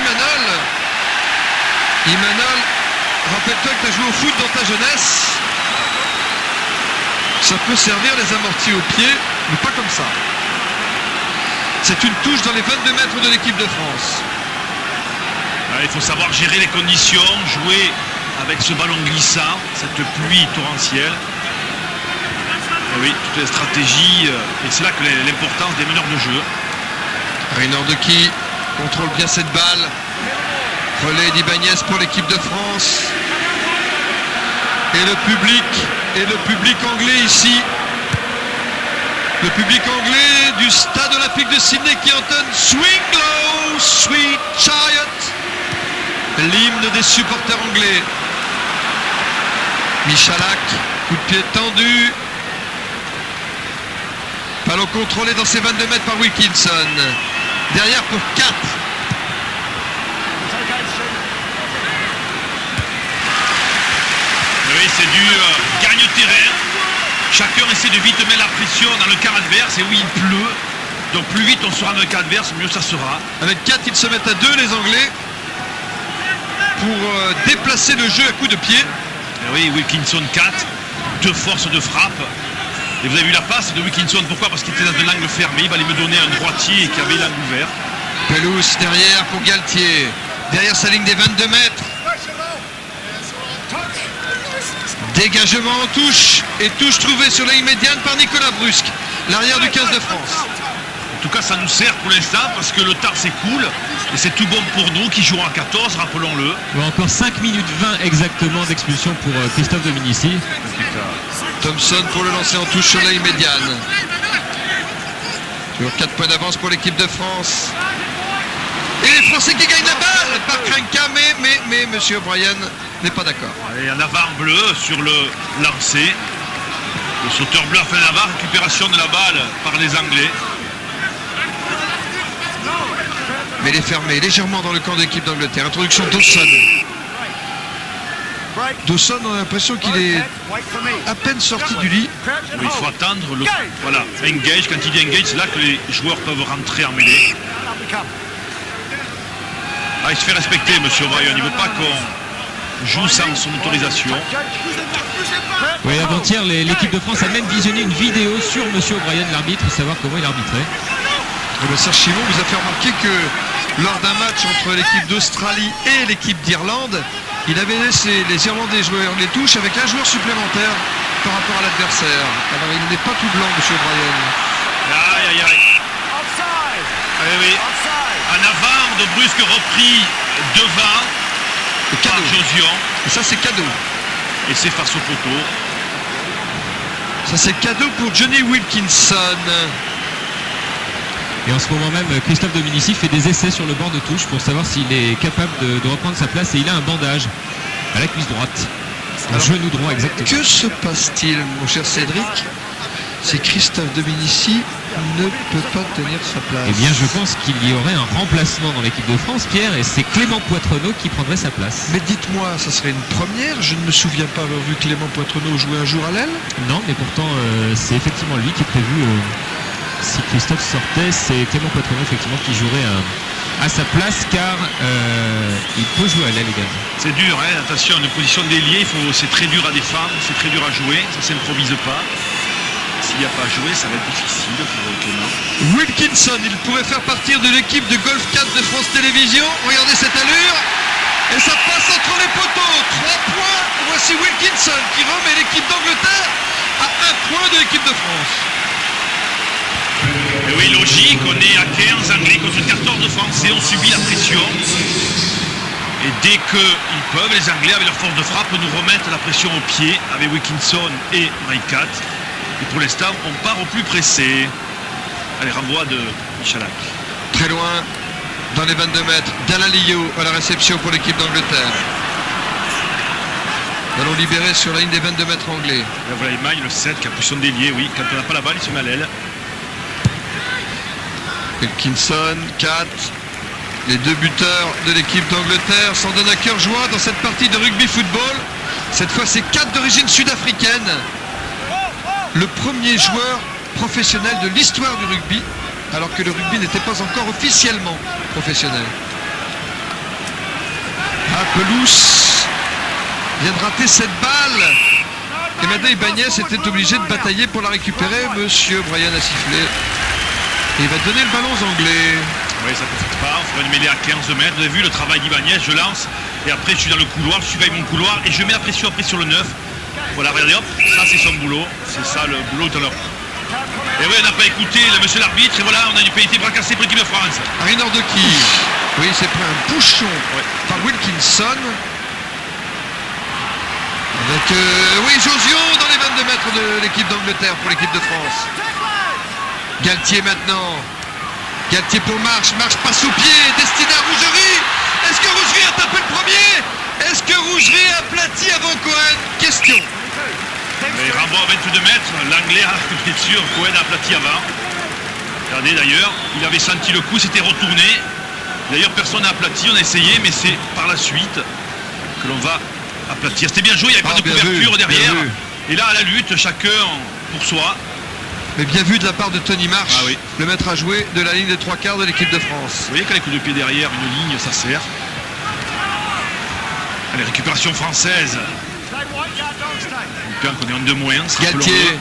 Imanol, rappelle-toi que tu as joué au foot dans ta jeunesse. Ça peut servir les amortis au pied, mais pas comme ça. C'est une touche dans les 22 mètres de l'équipe de France. Il faut savoir gérer les conditions, jouer avec ce ballon glissant, cette pluie torrentielle. Et oui, toutes les stratégies, et c'est là que l'importance des meneurs de jeu. Raynor de qui contrôle bien cette balle. Relais d'Ibanez pour l'équipe de France. Et le public anglais ici. Le public anglais du stade olympique de Sydney qui entonne Swing Low, Sweet Chariot. L'hymne des supporters anglais. Michalak, coup de pied tendu. Ballon contrôlé dans ses 22 mètres par Wilkinson. Derrière pour 4. Oui, c'est du gagne-terrain. Chacun essaie de vite mettre la pression dans le camp adverse, et oui, il pleut. Donc plus vite on sera dans le camp adverse, mieux ça sera. Avec 4, ils se mettent à 2 les Anglais pour déplacer le jeu à coups de pied. Et oui, Wilkinson 4, 2 forces de frappe. Et vous avez vu la passe de Wilkinson, pourquoi? Parce qu'il était dans un angle fermé, il va aller me donner un droitier qui avait l'angle ouvert. Pelouse derrière pour Galtier. Derrière sa ligne des 22 mètres. Dégagement en touche. Et touche trouvée sur la ligne médiane par Nicolas Brusque, l'arrière du 15 de France. En tout cas, ça nous sert pour l'instant parce que le temps s'écoule. Et c'est tout bon pour nous qui jouons à 14, rappelons-le. Encore 5 minutes 20 exactement d'expulsion pour Christophe Dominici. Thompson pour le lancer en touche sur la ligne médiane. Toujours 4 points d'avance pour l'équipe de France. Et les Français qui gagnent la balle par Krenka, mais Monsieur O'Brien n'est pas d'accord. Et en avant bleu sur le lancer. Le sauteur bleu a fait la barre, récupération de la balle par les Anglais. Mais il est fermé légèrement dans le camp de l'équipe d'Angleterre. Introduction Dawson. Dawson, on a l'impression qu'il est à peine sorti du lit. Il faut attendre le... Voilà, engage. Quand il dit engage, c'est là que les joueurs peuvent rentrer en mêlée. Ah, il se fait respecter, Monsieur O'Brien. Il ne veut pas qu'on joue sans son autorisation. Oui, avant-hier, l'équipe de France a même visionné une vidéo sur Monsieur O'Brien, l'arbitre, pour savoir comment il arbitrait. Le Serge Chimon vous a fait remarquer que lors d'un match entre l'équipe d'Australie et l'équipe d'Irlande, il avait laissé les Irlandais jouer en les touches avec un joueur supplémentaire par rapport à l'adversaire. Alors il n'est pas tout blanc, Monsieur O'Brien. Aïe, aïe, aïe. Ah, oui. En avant de Brusque repris devant par Josion. Et ça c'est cadeau. Et c'est face au poteau. Ça c'est cadeau pour Johnny Wilkinson. Et en ce moment même, Christophe Dominici fait des essais sur le bord de touche pour savoir s'il est capable de reprendre sa place. Et il a un bandage à la cuisse droite. Au genou droit, exactement. Que se passe-t-il, mon cher Cédric, si Christophe Dominici ne peut pas tenir sa place? Eh bien, je pense qu'il y aurait un remplacement dans l'équipe de France, Pierre, et c'est Clément Poitrenaud qui prendrait sa place. Mais dites-moi, ça serait une première? Je ne me souviens pas avoir vu Clément Poitrenaud jouer un jour à l'aile. Non, mais pourtant, c'est effectivement lui qui est prévu si Christophe sortait, c'est Clément Poitrenaud effectivement qui jouerait à sa place, car il peut jouer à l'aile également. C'est dur, hein, attention, une position d'ailier, c'est très dur à défendre, c'est très dur à jouer, ça s'improvise pas. S'il n'y a pas à jouer, ça va être difficile pour Clément. Wilkinson, il pourrait faire partir de l'équipe de Golf 4 de France Télévisions. Regardez cette allure. Et ça passe entre les poteaux. 3 points. Voici Wilkinson qui remet l'équipe d'Angleterre à 1 point de l'équipe de France. Et oui, logique, on est à 15 Anglais contre 14 Français, on subit la pression. Et dès qu'ils peuvent, les Anglais, avec leur force de frappe, nous remettent la pression au pied avec Wilkinson et Maikat. Et pour l'instant, on part au plus pressé. Allez, renvoi de Michalak. Très loin, dans les 22 mètres, Dallin Lio à la réception pour l'équipe d'Angleterre. Ballon libéré sur la ligne des 22 mètres anglais. Là, voilà Emaille, le 7, qui a position d'ailier, oui. Quand on n'a pas la balle, il se met à l'aile. Wilkinson, 4. Les 2 buteurs de l'équipe d'Angleterre s'en donnent à cœur joie dans cette partie de rugby football. Cette fois, c'est 4 d'origine sud-africaine. Le premier joueur professionnel de l'histoire du rugby, alors que le rugby n'était pas encore officiellement professionnel. Pelouse vient de rater cette balle. Et maintenant Ibanez était obligé de batailler pour la récupérer. Monsieur Bryan a sifflé. Et il va donner le ballon aux Anglais. Oui, ça ne profite pas. On fera une mêlée à 15 mètres. Vous avez vu le travail d'Ibanez, je lance. Et après, je suis dans le couloir, je surveille mon couloir. Et je mets la pression après sur le 9. Voilà, regardez, hop, ça c'est son boulot. C'est ça le boulot tout à l'heure. Et oui, on n'a pas écouté le monsieur l'arbitre. Et voilà, on a une pénalité bras cassé pour l'équipe de France. Harry Nordoki. Oui, il s'est pris un bouchon par Wilkinson. Avec, oui, Josion dans les 22 mètres de l'équipe d'Angleterre pour l'équipe de France. Galtier maintenant. Galtier pour Marche. Marche passe au pied. Destiné à Rougerie. Est-ce que Rougerie a tapé le premier? Est-ce que Rougerie a aplati avant Cohen? Question. Mais renvoi à 22 mètres. L'anglais a, bien sûr, Cohen a aplati avant. Regardez d'ailleurs, il avait senti le coup, c'était retourné. D'ailleurs, personne n'a aplati, on a essayé, mais c'est par la suite que l'on va aplatir. C'était bien joué, il n'y avait pas de couverture derrière. Et là, à la lutte, chacun pour soi. Mais bien vu de la part de Tony Marsh, ah oui. Le maître à jouer de la ligne des 3/4 de l'équipe de France. Vous voyez qu'à les coups de pied derrière, une ligne, ça sert. Allez, récupération française. On est en 2 moins. Galtier.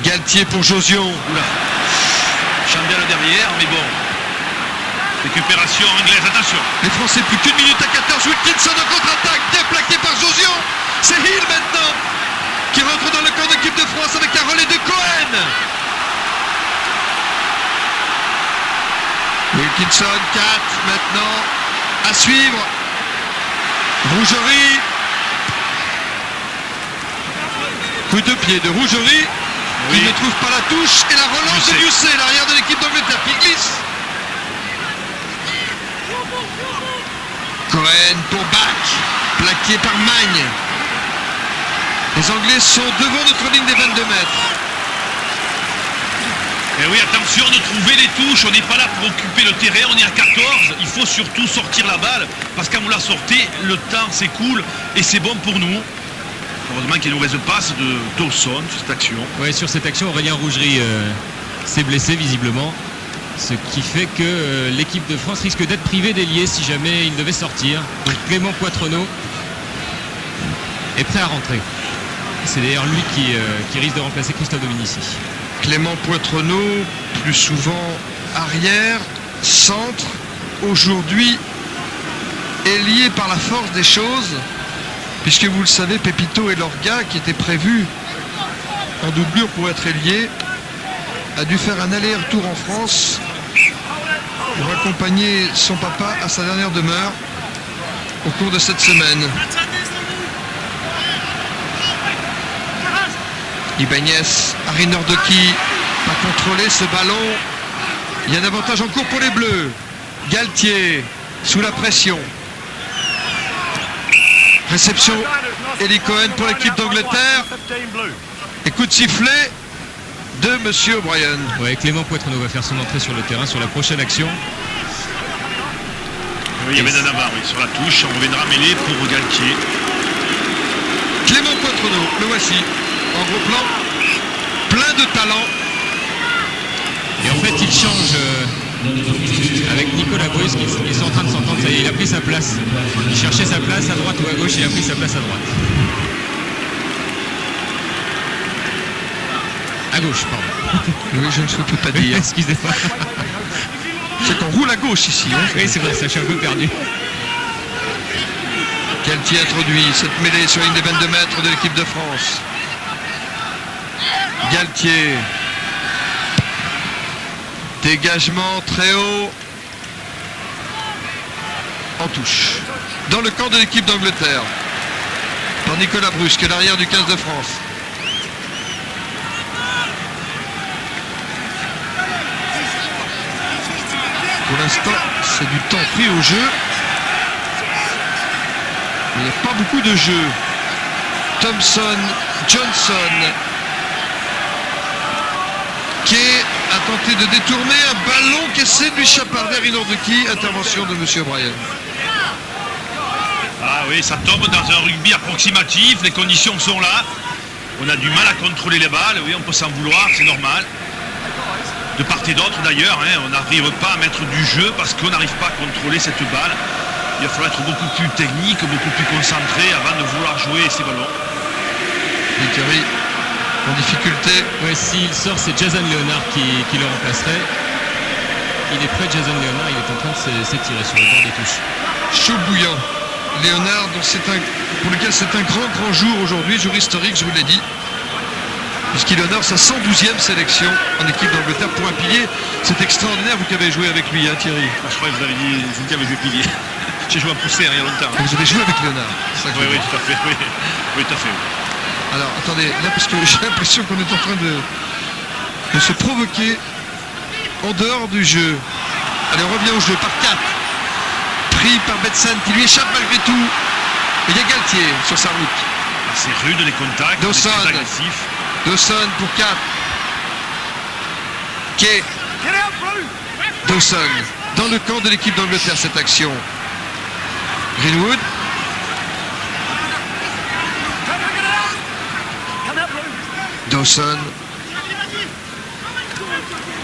Galtier pour Josion. Oula. Chandelle derrière, mais bon. Récupération anglaise, attention. Les Français plus qu'une minute à 14. Wilkinson en contre-attaque, bien plaqué par Josion. C'est Hill maintenant qui rentre dans le camp d'équipe de France avec un relais de Cohen. Wilkinson, 4 maintenant. À suivre. Rougerie. Coup de pied de Rougerie. Oui. Il ne trouve pas la touche. Et la relance de Lucé, l'arrière de l'équipe d'Angleterre qui glisse. Cohen pour Bach. Plaqué par Magne. Les Anglais sont devant notre ligne des 22 mètres. Et oui, attention de trouver les touches. On n'est pas là pour occuper le terrain. On est à 14. Il faut surtout sortir la balle. Parce que quand vous la sortez, le temps s'écoule. Et c'est bon pour nous. Heureusement qu'il y a une mauvaise passe de Dawson sur cette action. Oui, sur cette action, Aurélien Rougerie s'est blessé visiblement. Ce qui fait que l'équipe de France risque d'être privée d'ailier si jamais il devait sortir. Donc Clément Poitrenaud est prêt à rentrer. C'est d'ailleurs lui qui risque de remplacer Christophe Dominici. Clément Poitrenaud, plus souvent arrière, centre, aujourd'hui ailier par la force des choses, puisque vous le savez, Pépito et Lorga, qui étaient prévus en doublure pour être ailier, a dû faire un aller-retour en France pour accompagner son papa à sa dernière demeure au cours de cette semaine. Ibanez, Harry Nordoki va contrôler ce ballon. Il y a un avantage en cours pour les Bleus. Galtier sous la pression. Réception Eli Cohen pour l'équipe d'Angleterre. Et coup de sifflet de Monsieur O'Brien. Ouais, Clément Poitrenaud va faire son entrée sur le terrain sur la prochaine action. Oui, il y avait Danaba, oui, sur la touche. On reviendra mêler pour Galtier. Clément Poitrenaud, le voici. En gros plan, plein de talent. échange avec Nicolas Brusque. Ils sont en train de s'entendre. Ça y est, il a pris sa place. Il cherchait sa place à droite ou à gauche. Il a pris sa place à droite. À gauche, pardon. Oui, je ne peux pas dire. Excusez-moi. C'est qu'on roule à gauche ici. Hein. Oui, c'est vrai, ça, je suis un peu perdu. Galtier introduit cette mêlée sur une des 22 mètres de l'équipe de France. Galtier. Dégagement très haut. En touche. Dans le camp de l'équipe d'Angleterre. Par Nicolas Brusque, l'arrière du 15 de France. Pour l'instant, c'est du temps pris au jeu. Il n'y a pas beaucoup de jeu. Thompson, Johnson, qui a tenté de détourner un ballon qui essaie de lui chaparder vers Inorduki. Intervention de M. O'Brien. Ah oui, ça tombe dans un rugby approximatif, les conditions sont là. On a du mal à contrôler les balles, oui, on peut s'en vouloir, c'est normal. De part et d'autre d'ailleurs, hein, on n'arrive pas à mettre du jeu parce qu'on n'arrive pas à contrôler cette balle. Il va falloir être beaucoup plus technique, beaucoup plus concentré avant de vouloir jouer ces ballons. Vickery en difficulté. Ouais, s'il sort, c'est Jason Leonard qui le remplacerait. Il est prêt, Jason Leonard, il est en train de s'étirer sur le bord des touches. Chaud bouillant. Léonard, pour lequel c'est un grand jour aujourd'hui, jour historique, je vous l'ai dit, puisqu'il honore sa 112e sélection en équipe d'Angleterre pour un pilier. C'est extraordinaire, vous qui avez joué avec lui, hein, Thierry. Je crois que vous avez dit, vous qui avez joué pilier. J'ai joué un poussé il y a longtemps. Vous avez joué avec Léonard. Oui, tout à fait. Oui, tout à fait. Alors, attendez, là, parce que j'ai l'impression qu'on est en train de se provoquer en dehors du jeu. Allez, on revient au jeu par 4. Pris par Betsen qui lui échappe malgré tout. Et il y a Galtier sur sa route. C'est rude les contacts, Dawson. c'est très agressif. Dawson pour 4. Kay. Dawson. Dans le camp de l'équipe d'Angleterre, cette action. Greenwood. Dawson.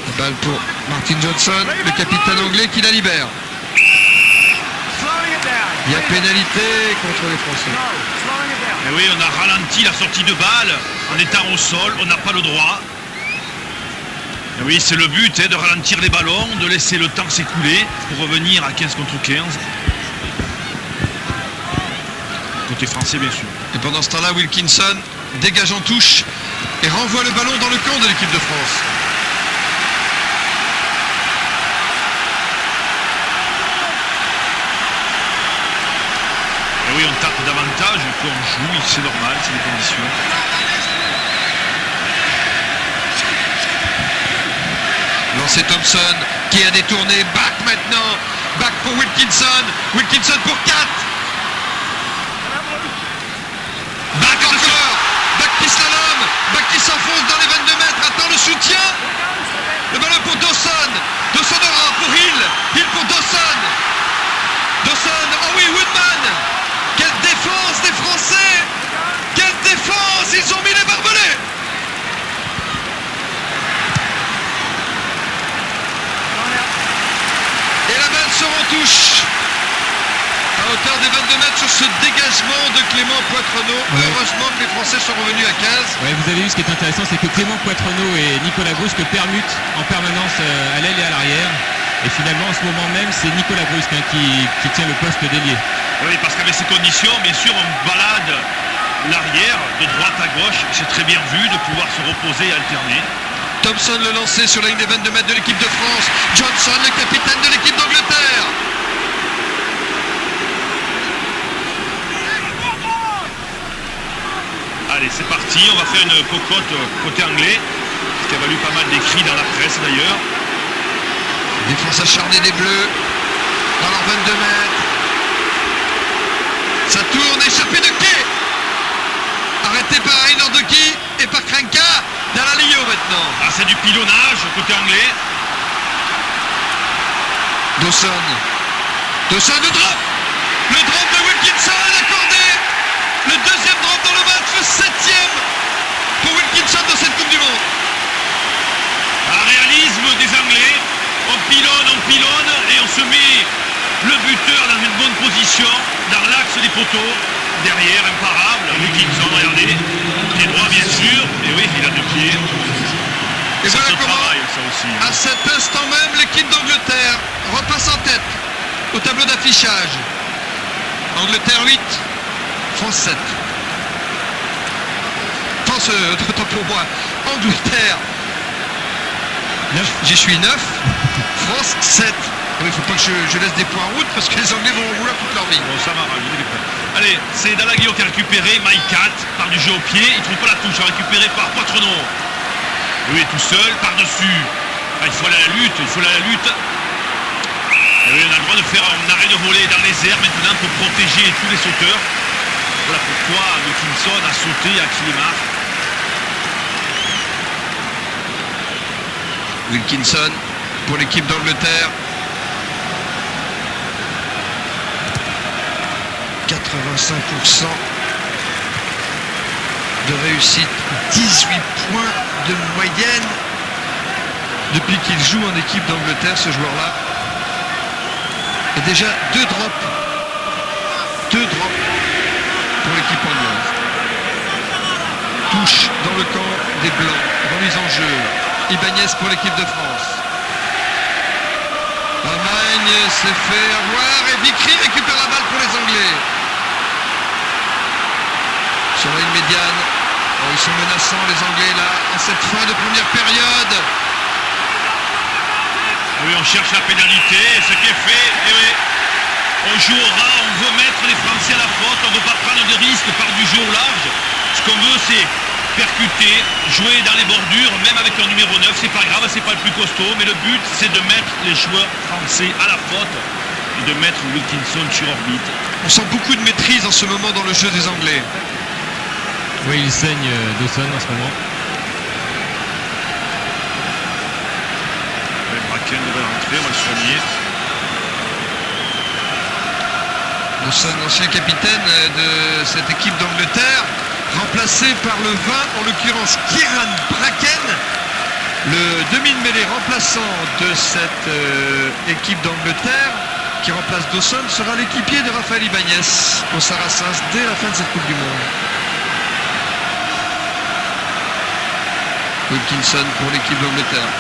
La balle pour Martin Johnson, le capitaine anglais qui la libère. Il y a pénalité contre les Français. Et oui, on a ralenti la sortie de balle en étant au sol, on n'a pas le droit. Et oui, c'est le but, de ralentir les ballons, de laisser le temps s'écouler pour revenir à 15 contre 15. Côté français, bien sûr. Et pendant ce temps-là, Wilkinson dégage en touche et renvoie le ballon dans le camp de l'équipe de France. Et oui, on tape davantage, on joue, c'est normal, c'est les conditions. Lancé Thompson qui a détourné. Back maintenant. Back pour Wilkinson. Wilkinson pour 4. Back encore. Back qui slalom. Back qui s'enfonce dans les 22 mètres. Attend le soutien. Le ballon pour Dawson. Dawson aura pour Hill. Hill pour Dawson. Dawson. Oh oui, Woodman. Quelle défense des Français. Quelle défense. Ils ont mis les barbelés. Et la balle sort en touche à hauteur des 22 mètres sur ce dégagement de Clément Poitrenaud. Ouais. Heureusement que les Français sont revenus à 15. Ouais, vous avez vu, ce qui est intéressant, c'est que Clément Poitrenaud et Nicolas Brusque permutent en permanence à l'aile et à l'arrière. Et finalement, en ce moment même, c'est Nicolas Brusque qui tient le poste d'ailier. Oui, parce qu'avec ces conditions, bien sûr, on balade l'arrière de droite à gauche. C'est très bien vu de pouvoir se reposer et alterner. Thompson le lancé sur la ligne des 22 mètres de l'équipe de France. Johnson, le capitaine de l'équipe d'Angleterre. Allez, c'est parti, on va faire une cocotte côté anglais, ce qui a valu pas mal d'écrits dans la presse d'ailleurs. Défense acharnée des Bleus dans leurs 22 mètres. Ça tourne, échappé de Kay. Arrêté par Inorduki et par Krenka. Dans la ligne maintenant. Ah, c'est du pilonnage côté anglais. Dawson. Dawson, le drop. Le drop de Wilkinson accordé. Le deuxième drop dans le match, le 7e pour Wilkinson dans cette Coupe du Monde. Un réalisme des Anglais. pilonne et on se met le buteur dans une bonne position, dans l'axe des poteaux. Derrière, imparable, Wilkinson, regardez. Pied droit, bien sûr. Et oui, il a deux pieds. Et Ça voilà se comment, travaille, ça aussi. à cet instant même, l'équipe d'Angleterre repasse en tête au tableau d'affichage. Angleterre 8, France 7. France, autant pour moi, Angleterre, 9. j'y suis 9, France 7. Il ne faut pas que je laisse des points en route parce que les Anglais vont en vouloir toute leur vie. Bon, ça m'arrange, il est prêt. Allez, c'est Dalaglio qui a récupéré, Maïkat par du jeu au pied, il trouve pas la touche, récupéré par Poitrenaud. Lui est tout seul, par-dessus. Ah, il faut aller à la lutte, Et oui, on a le droit de faire un arrêt de volée dans les airs maintenant pour protéger tous les sauteurs. Voilà pourquoi Wilkinson a sauté à Killemar. Wilkinson pour l'équipe d'Angleterre. 85% de réussite, 18 points de moyenne depuis qu'il joue en équipe d'Angleterre, ce joueur-là. Et déjà 2 drops. 2 drops pour l'équipe anglaise. Touche dans le camp des Blancs. Remise en jeu. Ibanez pour l'équipe de France. L'Allemagne s'est fait avoir et Vickery récupère la balle pour les Anglais. Sur la ligne médiane. Oh, ils sont menaçants les Anglais là en cette fin de première période. Oui, on cherche la pénalité, ce qui est fait, et oui. On jouera, on veut mettre les Français à la faute, on ne veut pas prendre de risques par du jeu au large. Ce qu'on veut, c'est percuter, jouer dans les bordures, même avec un numéro 9, c'est pas grave, c'est pas le plus costaud, mais le but, c'est de mettre les joueurs français à la faute et de mettre Wilkinson sur orbite. On sent beaucoup de maîtrise en ce moment dans le jeu des Anglais. Oui, il saigne Dawson en ce moment. Bracken devrait rentrer, on va le soigner. Dawson, ancien capitaine de cette équipe d'Angleterre, remplacé par le 20, en l'occurrence Kieran Bracken, le demi de mêlée remplaçant de cette équipe d'Angleterre, qui remplace Dawson, sera l'équipier de Raphaël Ibanez au Saracens dès la fin de cette Coupe du Monde. Wilkinson pour l'équipe d'Angleterre.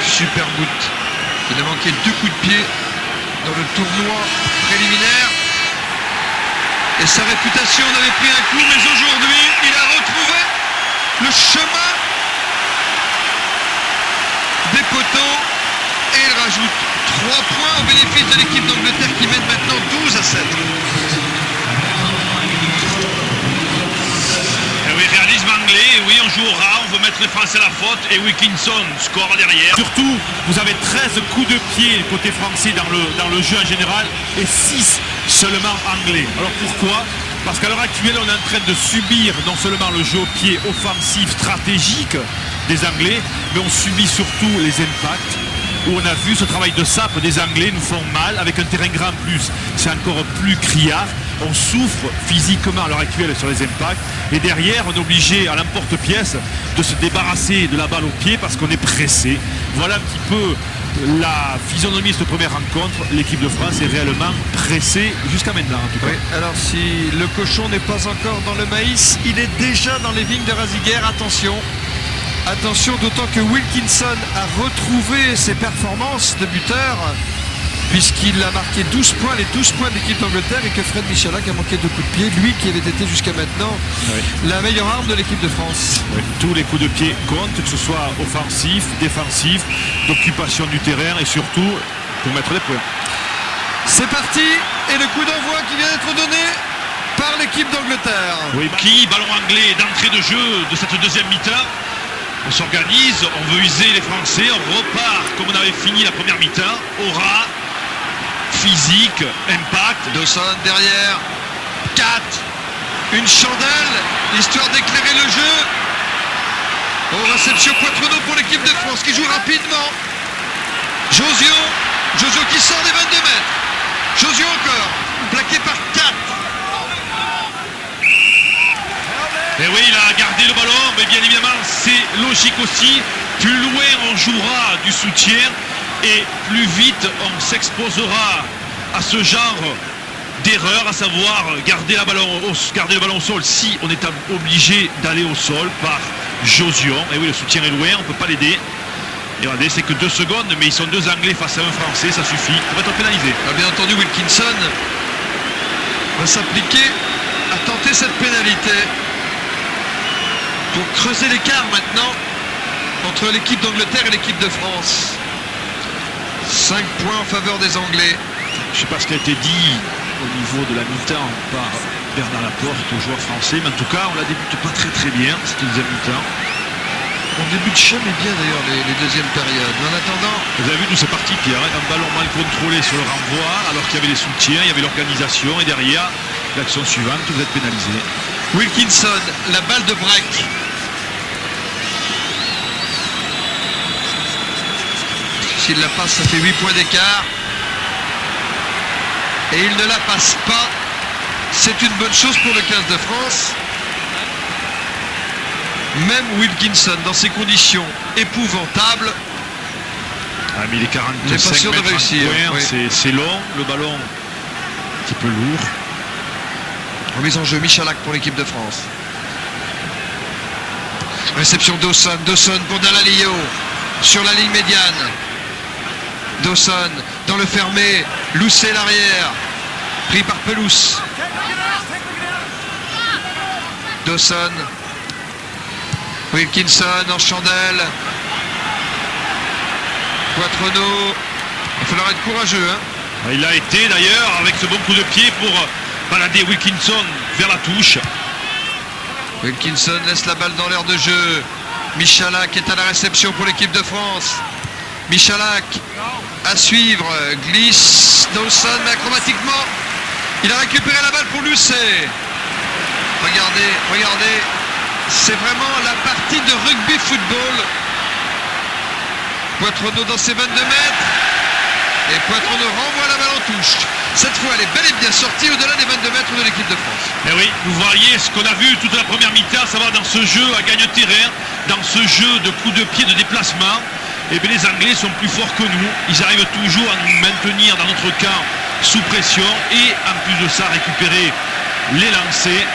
Super boot. Il a manqué 2 coups de pied dans le tournoi préliminaire. Et sa réputation en avait pris un coup, mais aujourd'hui, il a retrouvé le chemin des poteaux et il rajoute 3 points au bénéfice de l'équipe d'Angleterre qui mène maintenant 12-7. Et oui, réalisme anglais, oui, on jouera, on veut mettre les Français à la faute et Wilkinson score derrière. Surtout, vous avez 13 coups de pied côté français dans le jeu en général et 6 seulement anglais. Alors pourquoi ? Parce qu'à l'heure actuelle, on est en train de subir non seulement le jeu au pied offensif stratégique des Anglais, mais on subit surtout les impacts, où on a vu ce travail de sape des Anglais nous font mal, avec un terrain grand en plus, c'est encore plus criard. On souffre physiquement à l'heure actuelle sur les impacts, et derrière, on est obligé à l'emporte-pièce de se débarrasser de la balle au pied parce qu'on est pressé. Voilà un petit peu la physionomie de cette première rencontre. L'équipe de France est réellement pressée jusqu'à maintenant en tout cas. Oui, alors si le cochon n'est pas encore dans le maïs, il est déjà dans les vignes de Raziguer. Attention, d'autant que Wilkinson a retrouvé ses performances de buteur puisqu'il a marqué 12 points, les 12 points de l'équipe d'Angleterre, et que Fred Michalak a manqué 2 coups de pied, lui qui avait été jusqu'à maintenant la meilleure arme de l'équipe de France. Oui, tous les coups de pied comptent, que ce soit offensif, défensif, d'occupation du terrain et surtout pour mettre des points. C'est parti, et le coup d'envoi qui vient d'être donné par l'équipe d'Angleterre. Oui, qui, ballon anglais d'entrée de jeu de cette deuxième mi-temps. On s'organise, on veut user les Français, on repart comme on avait fini la première mi-temps. Aura, physique, impact. Dawson derrière, 4, une chandelle, histoire d'éclairer le jeu. Réception Poitrenaud pour l'équipe de France qui joue rapidement. Josio qui sort des 22 mètres. Josio encore, plaqué par 4. Et oui, il a gardé le ballon, mais bien évidemment, c'est logique aussi. Plus loin on jouera du soutien et plus vite on s'exposera à ce genre d'erreur, à savoir garder le ballon au sol si on est obligé d'aller au sol par Josion. Et oui, le soutien est loin, on ne peut pas l'aider. Et regardez, c'est que 2 secondes, mais ils sont 2 Anglais face à un Français, ça suffit. On va être pénalisé. Bien entendu, Wilkinson va s'appliquer à tenter cette pénalité pour creuser l'écart maintenant entre l'équipe d'Angleterre et l'équipe de France. 5 points en faveur des Anglais. Je ne sais pas ce qui a été dit au niveau de la mi-temps par Bernard Laporte aux joueurs français, mais en tout cas, on la débute pas très bien, cette deuxième mi-temps. On débute jamais bien d'ailleurs les deuxièmes périodes. Mais en attendant, vous avez vu d'où c'est parti, Pierre, hein, un ballon mal contrôlé sur le renvoi, alors qu'il y avait les soutiens, il y avait l'organisation, et derrière, l'action suivante, vous êtes pénalisé. Wilkinson, la balle de break. S'il la passe, ça fait 8 points d'écart. Et il ne la passe pas. C'est une bonne chose pour le 15 de France. Même Wilkinson, dans ces conditions épouvantables, mais il est 45 n'est pas sûr de mètres réussir. en coin, Oui. c'est long, le ballon un petit peu lourd. Remise en jeu, Michalak pour l'équipe de France. Réception Dawson pour Dalalio sur la ligne médiane. Dawson dans le fermé, Lousset l'arrière, pris par Pelous. Dawson, Wilkinson en chandelle. Quattrono, il va falloir être courageux. Hein. Il a été d'ailleurs avec ce bon coup de pied pour balader Wilkinson vers la touche. Wilkinson laisse la balle dans l'air de jeu. Michalak est à la réception pour l'équipe de France. Michalak à suivre, glisse Dawson, mais acrobatiquement il a récupéré la balle pour Lucet. Regardez, c'est vraiment la partie de rugby football. Quattrono dans ses 22 mètres et Quattrono renvoie la balle en touche. Cette fois elle est bel et bien sortie au-delà des 22 mètres de l'équipe de France. Et oui, vous voyez ce qu'on a vu toute la première mi-temps, ça va dans ce jeu à gagne-terrain, dans ce jeu de coups de pied de déplacement. Et bien les Anglais sont plus forts que nous, ils arrivent toujours à nous maintenir dans notre camp sous pression et en plus de ça récupérer les lancers.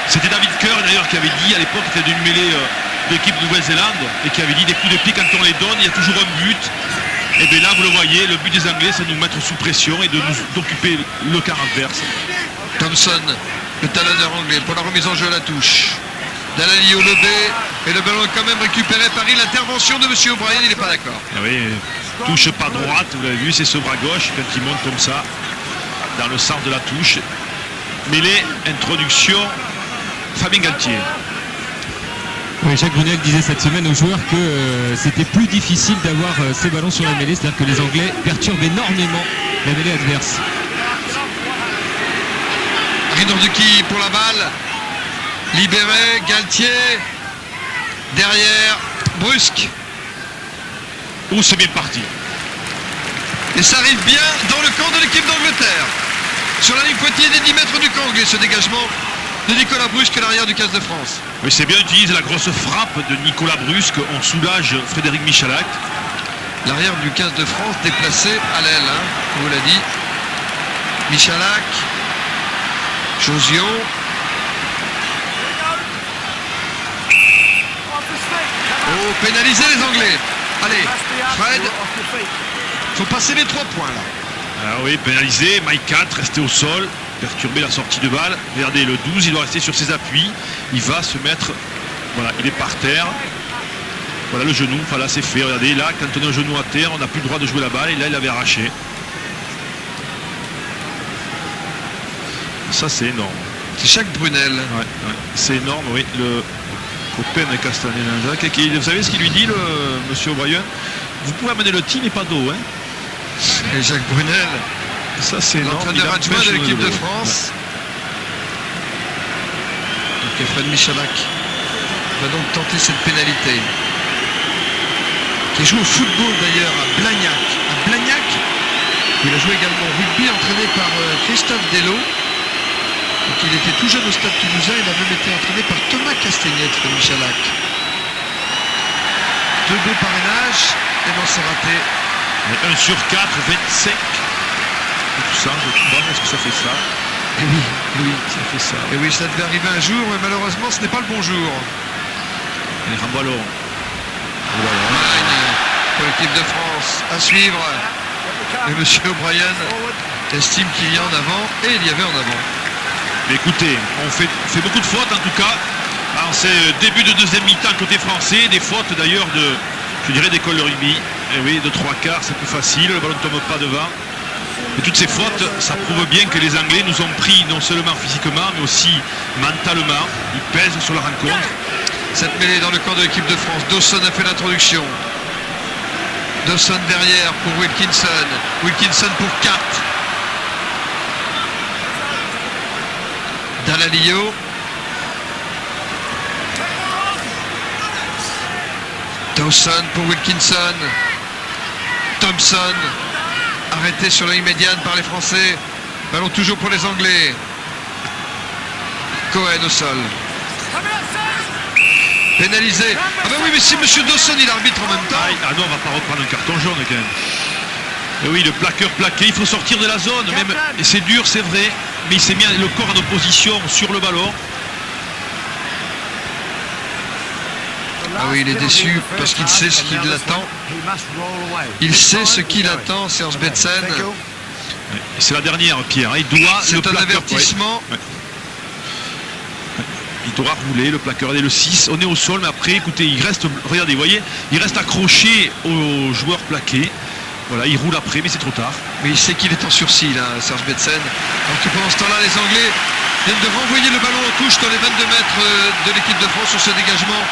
C'était David Kerr d'ailleurs qui avait dit à l'époque, qui était d'une mêlée de l'équipe de Nouvelle-Zélande et qui avait dit des coups de pied quand on les donne, il y a toujours un but. Et bien là vous le voyez, le but des Anglais c'est de nous mettre sous pression et d'occuper le camp adverse. Thompson, le talonneur anglais pour la remise en jeu à la touche. Dalalio levé et le ballon est quand même récupéré par l'intervention de M. O'Brien, il n'est pas d'accord. Ah oui, touche pas droite, vous l'avez vu, c'est ce bras gauche quand il monte comme ça, dans le centre de la touche. Mêlée, introduction, Fabien Galtier. Oui, Jacques Brunel disait cette semaine aux joueurs que c'était plus difficile d'avoir ces ballons sur la mêlée, c'est-à-dire que les Anglais perturbent énormément la mêlée adverse. Rinalduki pour la balle, libéré, Galtier, derrière, Brusque. C'est bien parti. Et ça arrive bien dans le camp de l'équipe d'Angleterre. Sur la ligne pointillée des 10 mètres du camp anglais, ce dégagement de Nicolas Brusque à l'arrière du 15 de France. Oui, c'est bien utilisé la grosse frappe de Nicolas Brusque, on soulage Frédéric Michalak. L'arrière du 15 de France déplacé à l'aile, on vous l'a dit. Michalak, Josion. Oh, pénaliser les Anglais. Allez, Fred, faut passer les 3 points là. Ah oui, pénalisé, Mike 4 resté au sol, perturber la sortie de balle. Regardez, le 12, il doit rester sur ses appuis. Il va se mettre, voilà, il est par terre. Voilà le genou, voilà, c'est fait. Regardez, là, quand on est au genou à terre, on n'a plus le droit de jouer la balle. Et là, il avait arraché. Ça, c'est énorme. C'est Jacques Brunel. Ouais, c'est énorme, oui. Le copain de Castanet-Jacques. Vous savez ce qu'il lui dit, le monsieur O'Brien? Vous pouvez amener le team et pas d'eau, hein. Et Jacques Brunel, ça c'est énorme. l'entraîneur adjoint de l'équipe de France. Donc Fred Michalak va donc tenter cette pénalité. Qui joue au football d'ailleurs à Blagnac. Il a joué également au rugby, entraîné par Christophe Dello. Donc il était tout jeune au Stade Toulousain. Il a même été entraîné par Thomas Castagnette de Michalak. 2 beaux parrainages. Et non, c'est raté. 1 sur 4, 25. Tout ça, je crois, est-ce que ça fait ça? Et oui, oui, ça fait ça. Et oui, ça devait arriver un jour, mais malheureusement, ce n'est pas le bon jour. Et un ballon. Magne pour l'équipe de France à suivre. Et M. O'Brien estime qu'il y a en avant, et il y avait en avant. Mais écoutez, on fait beaucoup de fautes en tout cas. En ce début de deuxième mi-temps côté français, des fautes d'ailleurs je dirais d'école de rugby. Et oui, de 3 quarts, c'est plus facile, le ballon ne tombe pas devant. Et toutes ces fautes, ça prouve bien que les Anglais nous ont pris non seulement physiquement, mais aussi mentalement. Ils pèsent sur la rencontre. Cette mêlée dans le camp de l'équipe de France. Dawson a fait l'introduction. Dawson derrière pour Wilkinson. Wilkinson pour 4. Dalalio. Dawson pour Wilkinson. Thompson. Arrêté sur la ligne médiane par les Français. Ballon toujours pour les Anglais. Cohen au sol. Pénalisé. Ah ben oui, mais si M. Dawson il arbitre en même temps. Ah non, on va pas reprendre un carton jaune quand même. Et oui, le plaqueur plaqué, il faut sortir de la zone. Même, et c'est dur, c'est vrai, mais il s'est mis le corps en opposition sur le ballon. Ah oui, il est déçu parce qu'il sait ce qui l'attend. Il sait ce qui l'attend, Serge Betsen. C'est la dernière, Pierre. Il doit. C'est un avertissement. Ouais. Il doit rouler, le plaqueur est le 6. On est au sol, mais après, écoutez, il reste. Regardez, vous voyez, il reste accroché au joueur plaqué. Voilà, il roule après, mais c'est trop tard. Mais il sait qu'il est en sursis, là, Serge Betsen. Alors que pendant ce temps-là, les Anglais viennent de renvoyer le ballon en touche dans les 22 mètres de l'équipe de France sur ce dégagement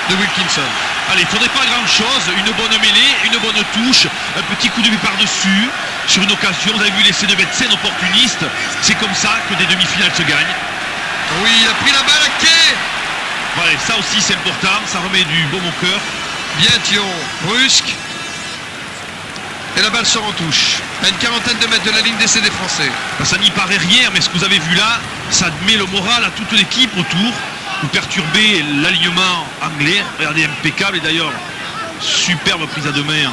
de Wilkinson. Allez, il ne faudrait pas grand-chose, une bonne mêlée, une bonne touche, un petit coup de vue par-dessus, sur une occasion, vous avez vu l'essai de Betsen opportuniste, c'est comme ça que des demi-finales se gagnent. Oui, il a pris la balle à quai. Voilà, ça aussi c'est important, ça remet du baume au cœur. Bien Thion, brusque. Et la balle sort en touche, à une quarantaine de mètres de la ligne d'essai des Français. Ben, ça n'y paraît rien, mais ce que vous avez vu là, ça met le moral à toute l'équipe autour. Vous perturbez l'alignement anglais. Regardez, impeccable. Et d'ailleurs, superbe prise à deux mains.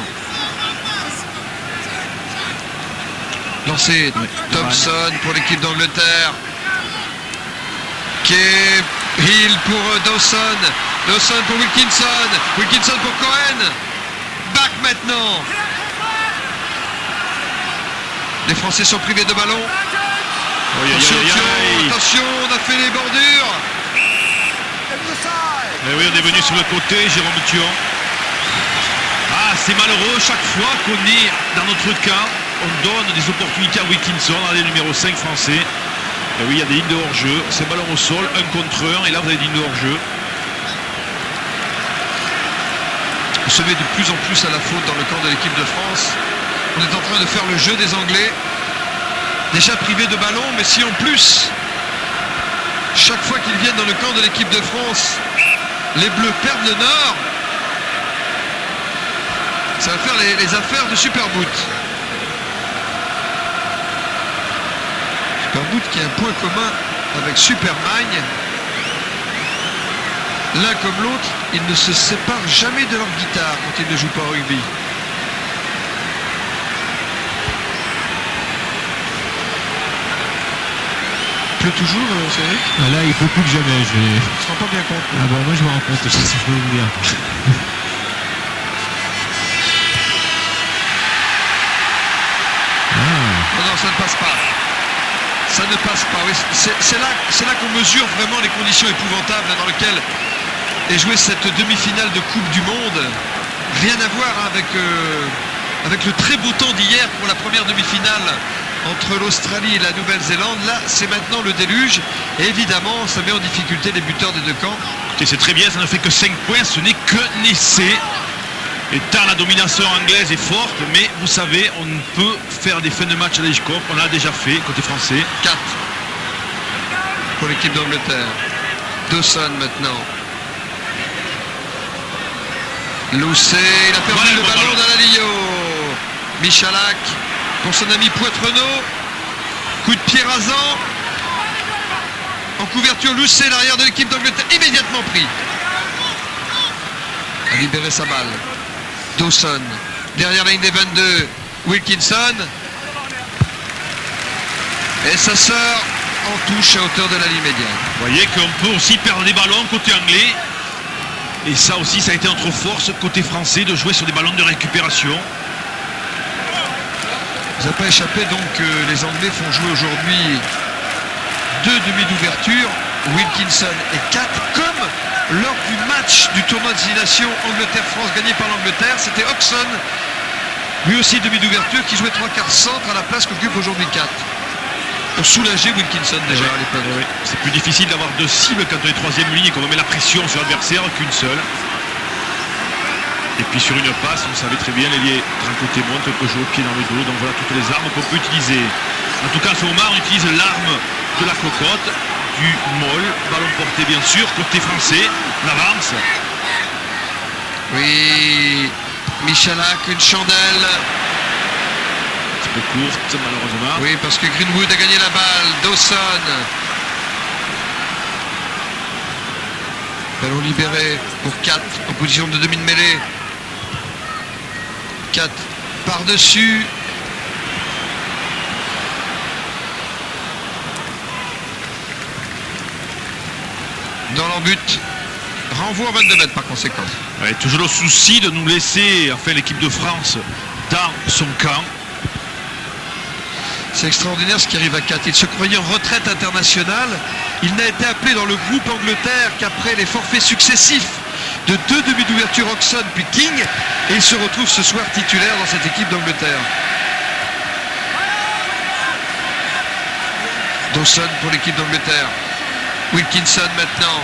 Lancé Thompson pour l'équipe d'Angleterre. Hill pour Dawson. Dawson pour Wilkinson. Wilkinson pour Cohen. Back maintenant. Les Français sont privés de ballon. Attention, attention, on a fait les bordures. Et oui, on est venu sur le côté, Jérôme Thion. Ah, c'est malheureux, chaque fois qu'on est dans notre camp, on donne des opportunités à Wilkinson, à les numéro 5 français. Et oui, il y a des lignes de hors-jeu, c'est ballon au sol, 1 contre 1, et là vous avez des lignes de hors-jeu. On se met de plus en plus à la faute dans le camp de l'équipe de France. On est en train de faire le jeu des Anglais. Déjà privés de ballon, mais si en plus, chaque fois qu'ils viennent dans le camp de l'équipe de France, les Bleus perdent le nord, ça va faire les affaires de Superboot. Superboot qui a un point commun avec Supermagne. L'un comme l'autre, ils ne se séparent jamais de leur guitare quand ils ne jouent pas au rugby. Il pleut toujours, Cédric? Ah là, il faut plus que jamais. On se rend pas bien compte. Ah bon, moi je me rends compte, je sais ce que je peux vous dire. Non, ça ne passe pas. Ça ne passe pas. Oui, c'est là qu'on mesure vraiment les conditions épouvantables dans lesquelles est jouée cette demi-finale de Coupe du Monde. Rien à voir avec le très beau temps d'hier pour la première demi-finale entre l'Australie et la Nouvelle-Zélande. Là, c'est maintenant le déluge. Et évidemment, ça met en difficulté les buteurs des deux camps. Et c'est très bien, ça ne fait que 5 points, ce n'est qu'un essai. Et tant la domination anglaise est forte, mais vous savez, on peut faire des fins de match à l'Hitchcock, on l'a déjà fait côté français. 4 pour l'équipe d'Angleterre. Dawson maintenant. Loussé, il a perdu le ballon d'Alalio. Michalak pour son ami Poitrenaud. Coup de pied rasant. En couverture, Lucet, l'arrière de l'équipe d'Angleterre, immédiatement pris. A libéré sa balle. Dawson, derrière la ligne des 22, Wilkinson. Et ça sort en touche à hauteur de la ligne médiane. Vous voyez qu'on peut aussi perdre des ballons côté anglais. Et ça aussi, ça a été notre force côté français de jouer sur des ballons de récupération. Vous n'a pas échappé donc que les Anglais font jouer aujourd'hui 2 demi d'ouverture, Wilkinson et 4, comme lors du match du tournoi Destination Angleterre-France gagné par l'Angleterre. C'était Oxon, lui aussi demi d'ouverture, qui jouait 3/4 centre à la place qu'occupe aujourd'hui 4. Pour soulager Wilkinson déjà à l'époque. Oui. C'est plus difficile d'avoir 2 cibles quand on est 3e ligne et qu'on met la pression sur l'adversaire qu'une seule. Et puis sur une passe, vous savez très bien, l'ailier d'un côté monte, on peut jouer au pied dans le dos. Donc voilà toutes les armes qu'on peut utiliser. En tout cas, à ce moment, on utilise l'arme de la cocotte, du molle, ballon porté bien sûr, côté français, on avance. Oui, Michalak, une chandelle. Un petit peu courte, malheureusement. Oui, parce que Greenwood a gagné la balle. Dawson. Ballon libéré pour 4 en position de demi de mêlée. 4 par-dessus. Dans leur but. Renvoi à 22 mètres par conséquent. Ouais, toujours le souci de nous laisser, enfin l'équipe de France, dans son camp. C'est extraordinaire ce qui arrive à 4. Il se croyait en retraite internationale. Il n'a été appelé dans le groupe Angleterre qu'après les forfaits successifs de 2 demi d'ouverture Oxon puis King. Et il se retrouve ce soir titulaire dans cette équipe d'Angleterre. Dawson pour l'équipe d'Angleterre. Wilkinson maintenant.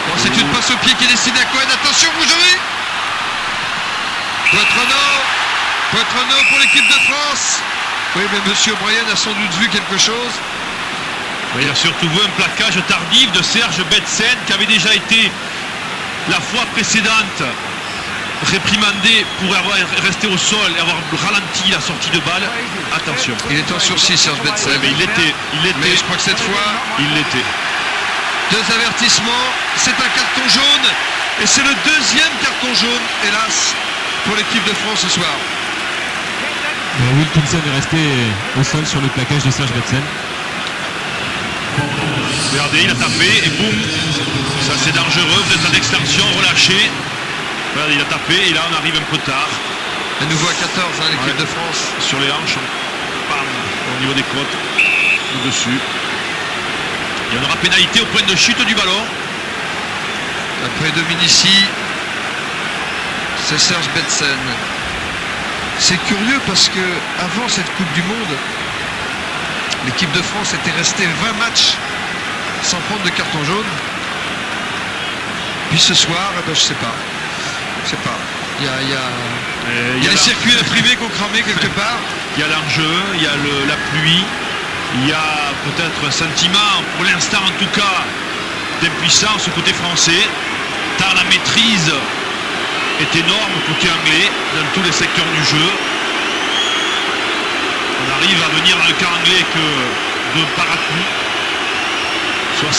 Bon, c'est une passe au pied qui est destinée à Cohen. Attention, Rougerie. Poitrenaud pour l'équipe de France. Oui, mais M. O'Brien a sans doute vu quelque chose. Oui, il a surtout vu un plaquage tardif de Serge Betsen qui avait déjà été la fois précédente réprimandé pour avoir resté au sol et avoir ralenti la sortie de balle. Attention. Il était en sursis, Serge Betsen. Ouais, mais il l'était. Mais je crois que cette fois, Il l'était. 2 avertissements, c'est un carton jaune. Et c'est le 2e carton jaune, hélas, pour l'équipe de France ce soir. Wilkinson est resté au sol sur le plaquage de Serge Betsen. Regardez, il a tapé et boum. Ça c'est dangereux, vous êtes en extension, relâché. Regardez, il a tapé et là on arrive un peu tard. À nouveau à 14, l'équipe de France. Sur les hanches, bam, au niveau des côtes, au-dessus. Il y en aura pénalité au point de chute du ballon. Après Dominici, c'est Serge Betsen. C'est curieux parce que avant cette Coupe du Monde, l'équipe de France était restée 20 matchs sans prendre de carton jaune. Puis ce soir, eh ben, je sais pas. Il y a les circuits imprimés qu'on cramait quelque part. Il y a l'enjeu, il y a la pluie, il y a peut-être un sentiment, pour l'instant en tout cas, d'impuissance côté français, tant la maîtrise est énorme côté anglais dans tous les secteurs du jeu. On arrive à venir dans le camp anglais que de par à coup. 65%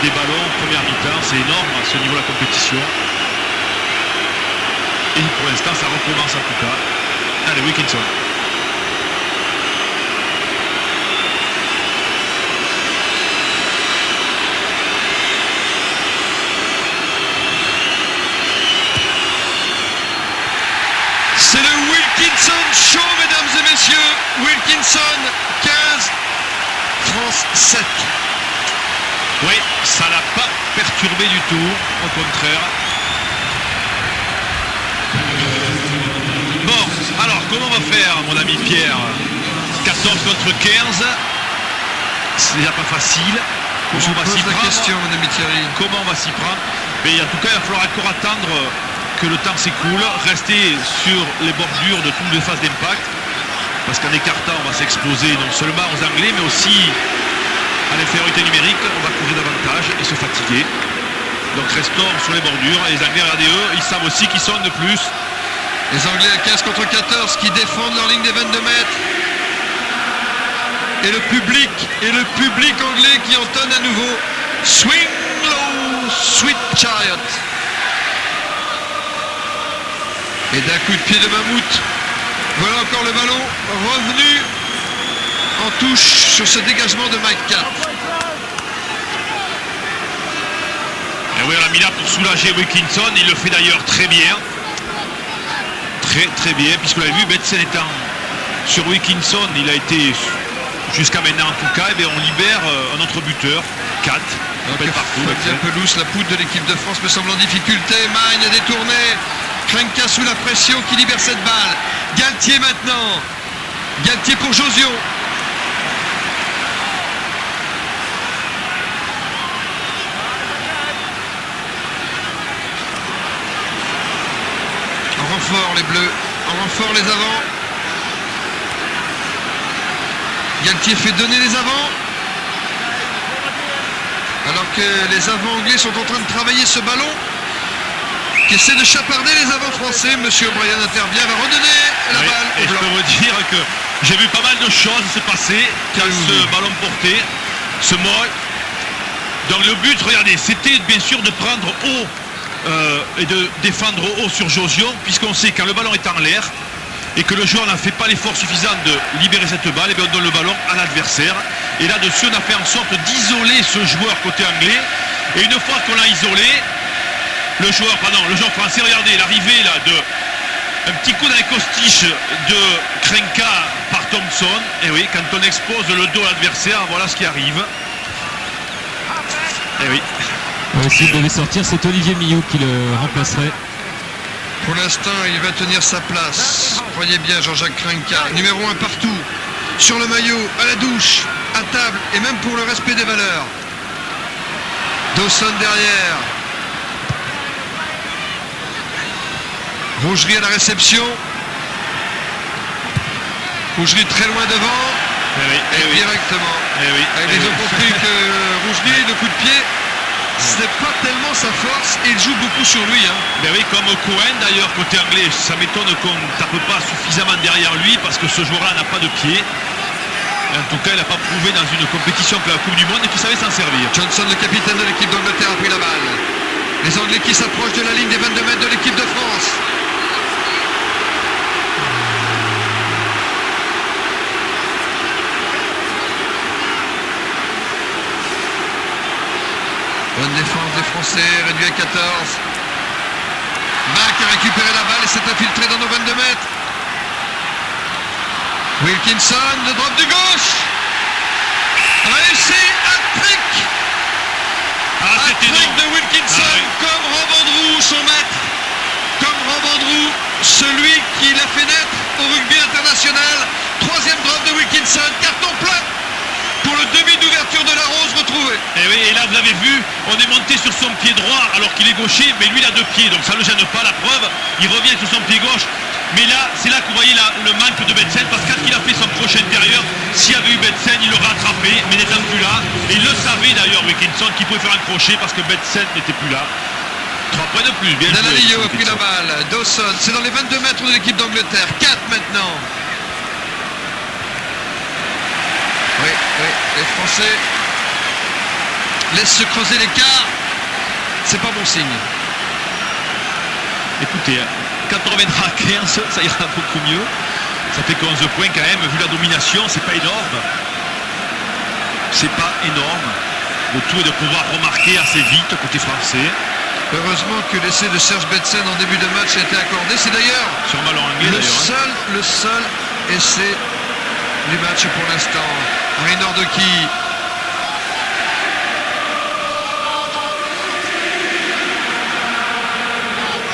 des ballons en première mi-temps, c'est énorme à ce niveau de la compétition. Et pour l'instant ça recommence en tout cas. Allez, Wilkinson. C'est le Wilkinson Show, mesdames et messieurs. Wilkinson 15, France 7. Oui, ça l'a pas perturbé du tout, au contraire. Bon, alors comment on va faire, mon ami Pierre? 14 contre 15, c'est déjà pas facile. Comment on va s'y prendre? Question, mon ami Thierry. Comment on va s'y prendre? Mais en tout cas, il va falloir encore attendre que le temps s'écoule, rester sur les bordures de toutes les phases d'impact, parce qu'en écartant, on va s'exposer non seulement aux Anglais, mais aussi à l'infériorité numérique, on va courir davantage et se fatiguer. Donc restons sur les bordures. Et les Anglais, regardez eux, ils savent aussi qu'ils sont de plus. Les Anglais à 15 contre 14 qui défendent leur ligne des 22 mètres. Et le public anglais qui entonne à nouveau Swing Low, Sweet Chariot. Et d'un coup de pied de mammouth, voilà encore le ballon revenu en touche sur ce dégagement de Mike Catt. Et oui, on a mis là pour soulager Wilkinson, il le fait d'ailleurs très bien. Très bien, puisque vous l'avez vu, Betsen étant sur Wilkinson, il a été jusqu'à maintenant en tout cas, et bien on libère un autre buteur, 4. Fabien Pelouse, la poudre de l'équipe de France me semble en difficulté. Magne détourné. Krenka sous la pression qui libère cette balle. Galtier maintenant. Galtier pour Josion. En renfort les Bleus. En renfort les avants. Galtier fait donner les avants. Alors que les avants anglais sont en train de travailler ce ballon qui essaie de chaparder les avants français. Monsieur O'Brien intervient, va redonner la balle et au je blanc. peux vous dire que j'ai vu pas mal de choses se passer quand ce ballon porté, ce mot. Donc le but, regardez, c'était bien sûr de prendre haut et de défendre haut sur Josion, puisqu'on sait quand le ballon est en l'air et que le joueur n'a fait pas l'effort suffisant de libérer cette balle, et bien on donne le ballon à l'adversaire. Et là-dessus, on a fait en sorte d'isoler ce joueur côté anglais. Et une fois qu'on l'a isolé, le joueur français, regardez l'arrivée là de un petit coup dans les costiches de Krenka par Thompson. Et oui, quand on expose le dos à l'adversaire, voilà ce qui arrive. Et oui. S'il devait sortir, c'est Olivier Millou qui le remplacerait. Pour l'instant, il va tenir sa place. Croyez bien, Jean-Jacques Krenka, numéro 1 partout, sur le maillot, à la douche, à table et même pour le respect des valeurs. Dawson derrière. Rougerie à la réception. Rougerie très loin devant. Et directement. Ils ont compris que Rougerie, le coup de pied, ce n'est pas tellement sa force et il joue beaucoup sur lui. Ben oui, comme Cohen d'ailleurs, côté anglais, ça m'étonne qu'on ne tape pas suffisamment derrière lui parce que ce joueur-là n'a pas de pied. En tout cas, il n'a pas prouvé dans une compétition que la Coupe du Monde et qu'il savait s'en servir. Johnson, le capitaine de l'équipe d'Angleterre, a pris la balle. Les Anglais qui s'approchent de la ligne des 22 mètres de l'équipe de France. Bonne défense des Français, réduit à 14. Mack a récupéré la balle et s'est infiltré dans nos 22 mètres. Wilkinson, le drop du gauche. Réussi, hat-trick. Hat-trick de Wilkinson, comme Robandrou, son maître. Comme Robandrou, celui qui l'a fait naître au rugby international. Troisième drop de Wilkinson, carton plein pour le demi d'ouverture de la Rose retrouvé. Et oui, et là vous avez vu, on est monté sur son pied droit alors qu'il est gaucher, mais lui il a deux pieds, donc ça ne le gêne pas. La preuve, il revient sur son pied gauche. Mais là, c'est là que vous voyez le manque de Betsen, parce que quand il a fait son crochet intérieur, s'il y avait eu Betsen, il l'aurait attrapé, mais n'étant plus là. Et il le savait d'ailleurs, Wilkinson, qu'il pouvait faire un crochet parce que Betsen n'était plus là. 3 points de plus, bien joué. Danalillo a pris la balle. Dawson, c'est dans les 22 mètres de l'équipe d'Angleterre. 4 maintenant. Oui, les Français laissent se creuser l'écart. C'est pas bon signe. Écoutez, quand on reviendra à 15, ça ira beaucoup mieux. Ça fait 11 points quand même, vu la domination, c'est pas énorme. C'est pas énorme. Le tout est de pouvoir remarquer assez vite côté français. Heureusement que l'essai de Serge Betsen en début de match a été accordé. C'est d'ailleurs sur ballon anglais le seul essai du match pour l'instant. Raynor Doki.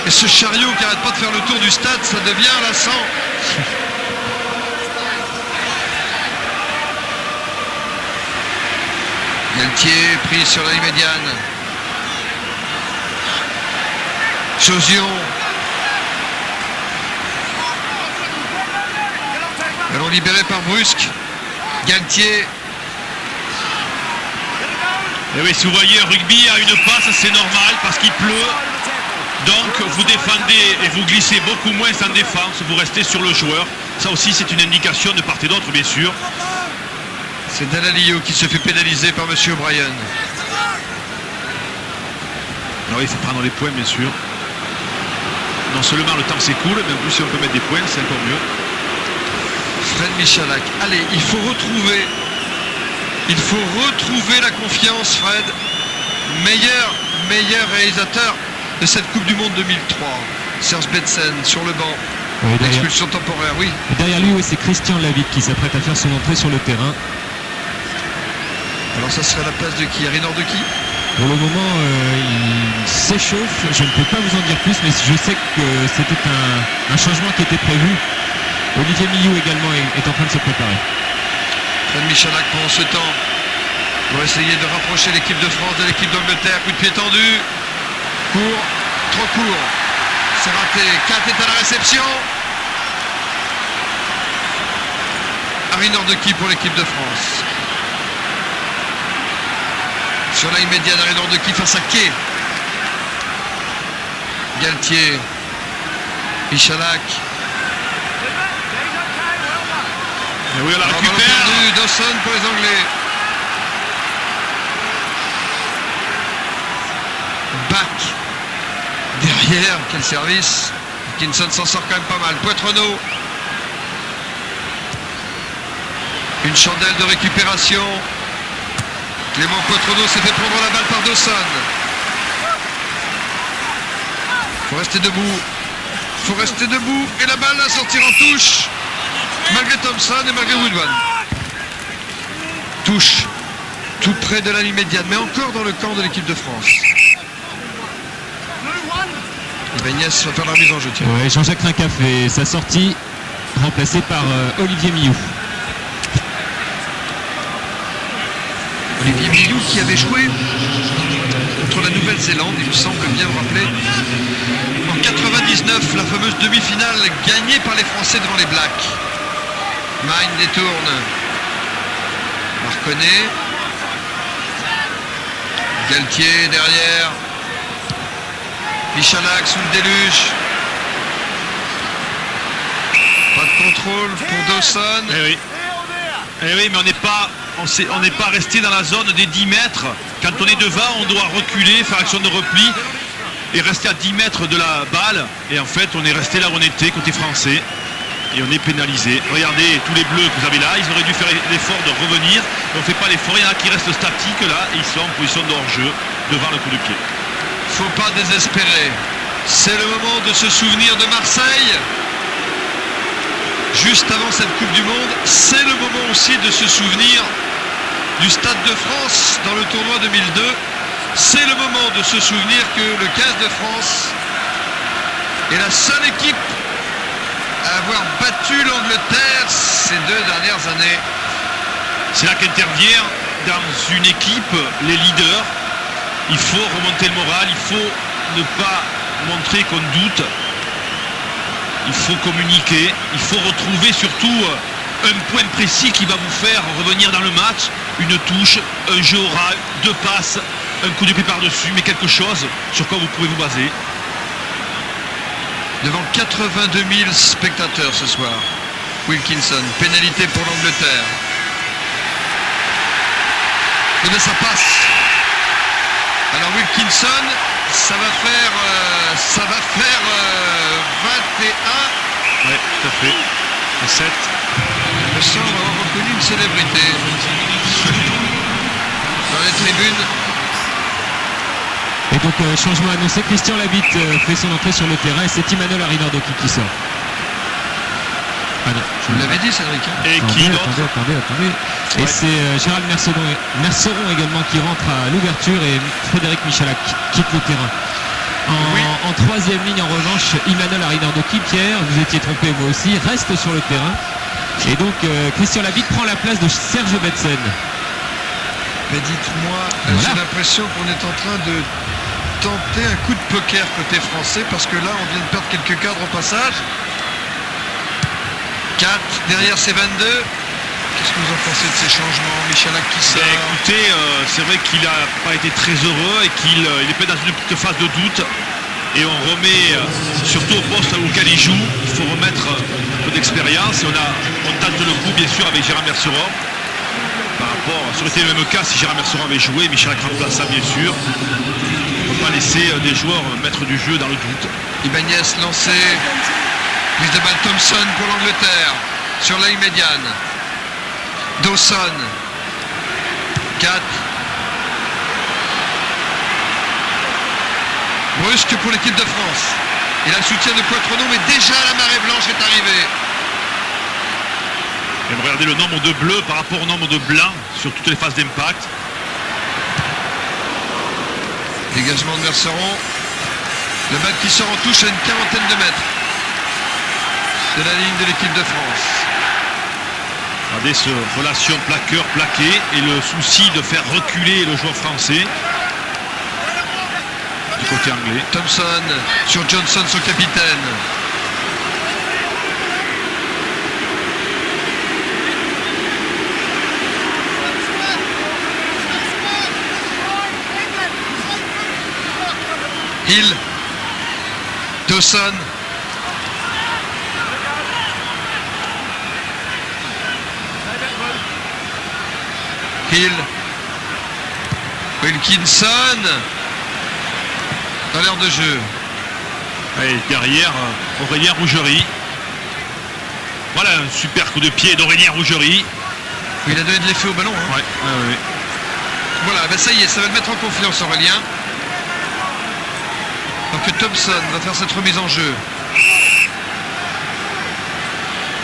Et ce chariot qui n'arrête pas de faire le tour du stade, ça devient lassant. Galtier pris sur la ligne médiane. Josion. Ballon libéré par Brusque. Galtier. Et oui, si vous voyez un rugby à une passe, c'est normal parce qu'il pleut. Donc vous défendez et vous glissez beaucoup moins en défense, vous restez sur le joueur. Ça aussi c'est une indication de part et d'autre bien sûr. C'est Dalalio qui se fait pénaliser par Monsieur O'Brien. Alors il faut prendre les points bien sûr. Non seulement le temps s'écoule, mais en plus si on peut mettre des points, c'est encore mieux. Fred Michalak. Allez, il faut retrouver la confiance, Fred. Meilleur réalisateur de cette Coupe du Monde 2003. Serge Betsen sur le banc. Oui, L'expulsion temporaire, oui. derrière lui, oui, c'est Christian Lavitte qui s'apprête à faire son entrée sur le terrain. Alors ça serait la place de qui? Arinor de qui? Pour le moment, il s'échauffe. Je ne peux pas vous en dire plus, mais je sais que c'était un changement qui était prévu. Olivier Millou également est en train de se préparer. Fred Michalak pendant ce temps pour essayer de rapprocher l'équipe de France de l'équipe d'Angleterre. Coup de pied tendu. Court. Trop court. C'est raté. Kat est à la réception. Arinor de qui pour l'équipe de France? Sur la immédiate d'Arinor de qui face à Kay. Galtier. Michalak. Et oui on la Ballon récupère. perdu. Dawson pour les Anglais. Back. Derrière, quel service. Kinson s'en sort quand même pas mal. Poitrenaud. Une chandelle de récupération. Clément Poitrenaud s'est fait prendre la balle par Dawson. Faut rester debout. Et la balle à sortir en touche. Malgré Thompson et malgré Woodman. Touche. Tout près de la ligne médiane, mais encore dans le camp de l'équipe de France. Ibanez va faire la remise en jeu. Tiens. Ouais, Jean-Jacques Rinca fait sa sortie, remplacé par Olivier Millou. Olivier Millou qui avait joué contre la Nouvelle-Zélande, il me semble bien me rappeler. En 99, la fameuse demi-finale gagnée par les Français devant les Blacks. Magne détourne. Marconnet. Galtier derrière. Michalak sous le déluge. Pas de contrôle pour Dawson. Eh oui, mais on n'est pas resté dans la zone des 10 mètres. Quand on est devant, on doit reculer, faire action de repli et rester à 10 mètres de la balle. Et en fait, on est resté là où on était, côté français. Et on est pénalisé. Regardez tous les bleus que vous avez là, ils auraient dû faire l'effort de revenir. Mais on ne fait pas l'effort, il y en a qui restent statiques là, et ils sont en position de hors-jeu devant le coup de pied. Faut pas désespérer. C'est le moment de se souvenir de Marseille. Juste avant cette Coupe du Monde, c'est le moment aussi de se souvenir du Stade de France dans le tournoi 2002. C'est le moment de se souvenir que le 15 de France est la seule équipe à avoir battu l'Angleterre ces 2 dernières années. C'est là qu'intervient dans une équipe les leaders. Il faut remonter le moral, il faut ne pas montrer qu'on doute. Il faut communiquer, il faut retrouver surtout un point précis qui va vous faire revenir dans le match. Une touche, un jeu oral, 2 passes, un coup de pied par-dessus, mais quelque chose sur quoi vous pouvez vous baser. Devant 82 000 spectateurs ce soir. Wilkinson, pénalité pour l'Angleterre. Et bien ça passe. Alors Wilkinson, ça va faire 21. Ouais, tout à fait. Et 7. Il me semble avoir reconnu une célébrité dans les tribunes. Et donc changement annoncé, Christian Labitte fait son entrée sur le terrain et c'est Emmanuel Arinor-Doki qui sort. Ah non, Je vous l'avais dit, Cédric. Et qui d'autre? Attendez. Et Ouais. c'est Gérald Merceron également qui rentre à l'ouverture et Frédéric Michalak quitte le terrain. En troisième ligne, en revanche, Emmanuel Arinor-Doki, Pierre, vous étiez trompé, moi aussi, reste sur le terrain. Et donc Christian Labitte prend la place de Serge Betsen. Mais dites-moi, Voilà. j'ai l'impression qu'on est en train de tenter un coup de poker côté français parce que là, on vient de perdre quelques cadres au passage. 4, derrière c'est 22. Qu'est-ce que vous en pensez de ces changements? Michalak qui sort. Écoutez, c'est vrai qu'il n'a pas été très heureux et qu'il est peut-être dans une petite phase de doute. et on remet surtout au poste auquel il joue, il faut remettre un peu d'expérience. On tente le coup bien sûr avec Gérard Merceron. Par rapport, ça aurait été le même cas si Gérard Merceron avait joué, Michel remplaça bien sûr. Il ne faut pas laisser des joueurs mettre du jeu dans le doute. Ibanez lancé. Prise de balle Thompson pour l'Angleterre. Sur la ligne médiane. Dawson. 4. Brusque pour l'équipe de France. Il a le soutien de Poitrenaud, mais déjà la marée blanche est arrivée. Et regardez le nombre de bleus par rapport au nombre de blancs sur toutes les phases d'impact. Dégagement de Merceron. Le balle qui sort en touche à une quarantaine de mètres de la ligne de l'équipe de France. Regardez cette relation plaqueur-plaqué et le souci de faire reculer le joueur français du côté anglais. Thompson sur Johnson, son capitaine. Hill. Dawson. Hill. Wilkinson. Dans l'air de jeu. Et derrière, Aurélien Rougerie. Voilà un super coup de pied d'Aurélien Rougerie. Il a donné de l'effet au ballon. Hein. Ouais. Voilà, ben ça y est, ça va le mettre en confiance, Aurélien. Donc Thompson va faire cette remise en jeu.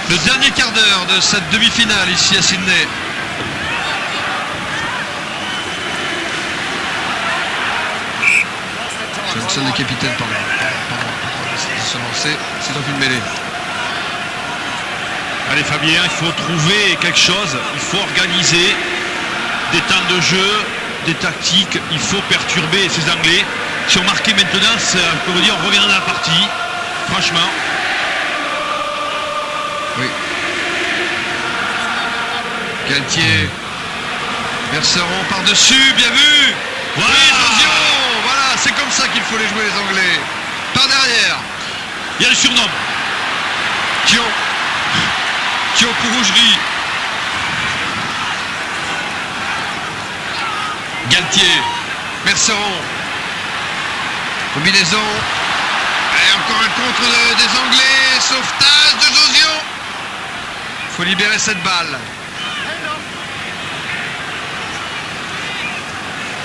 Le dernier quart d'heure de cette demi-finale ici à Sydney. Johnson, le capitaine, pardon, se lancer, c'est donc une mêlée. Allez Fabien, il faut trouver quelque chose, il faut organiser des temps de jeu, des tactiques, il faut perturber ces Anglais. Si on marquait maintenant, on peut vous dire on revient dans la partie, franchement. Oui. Galtier. Merceron par-dessus, bien vu. Voilà. Oui, Josio. Voilà, c'est comme ça qu'il faut les jouer les Anglais. Par derrière. Il y a le surnom. Thion pour Rougerie. Galtier. Merceron. Combinaison. Et encore un contre des Anglais. Sauvetage de Josio. Il faut libérer cette balle.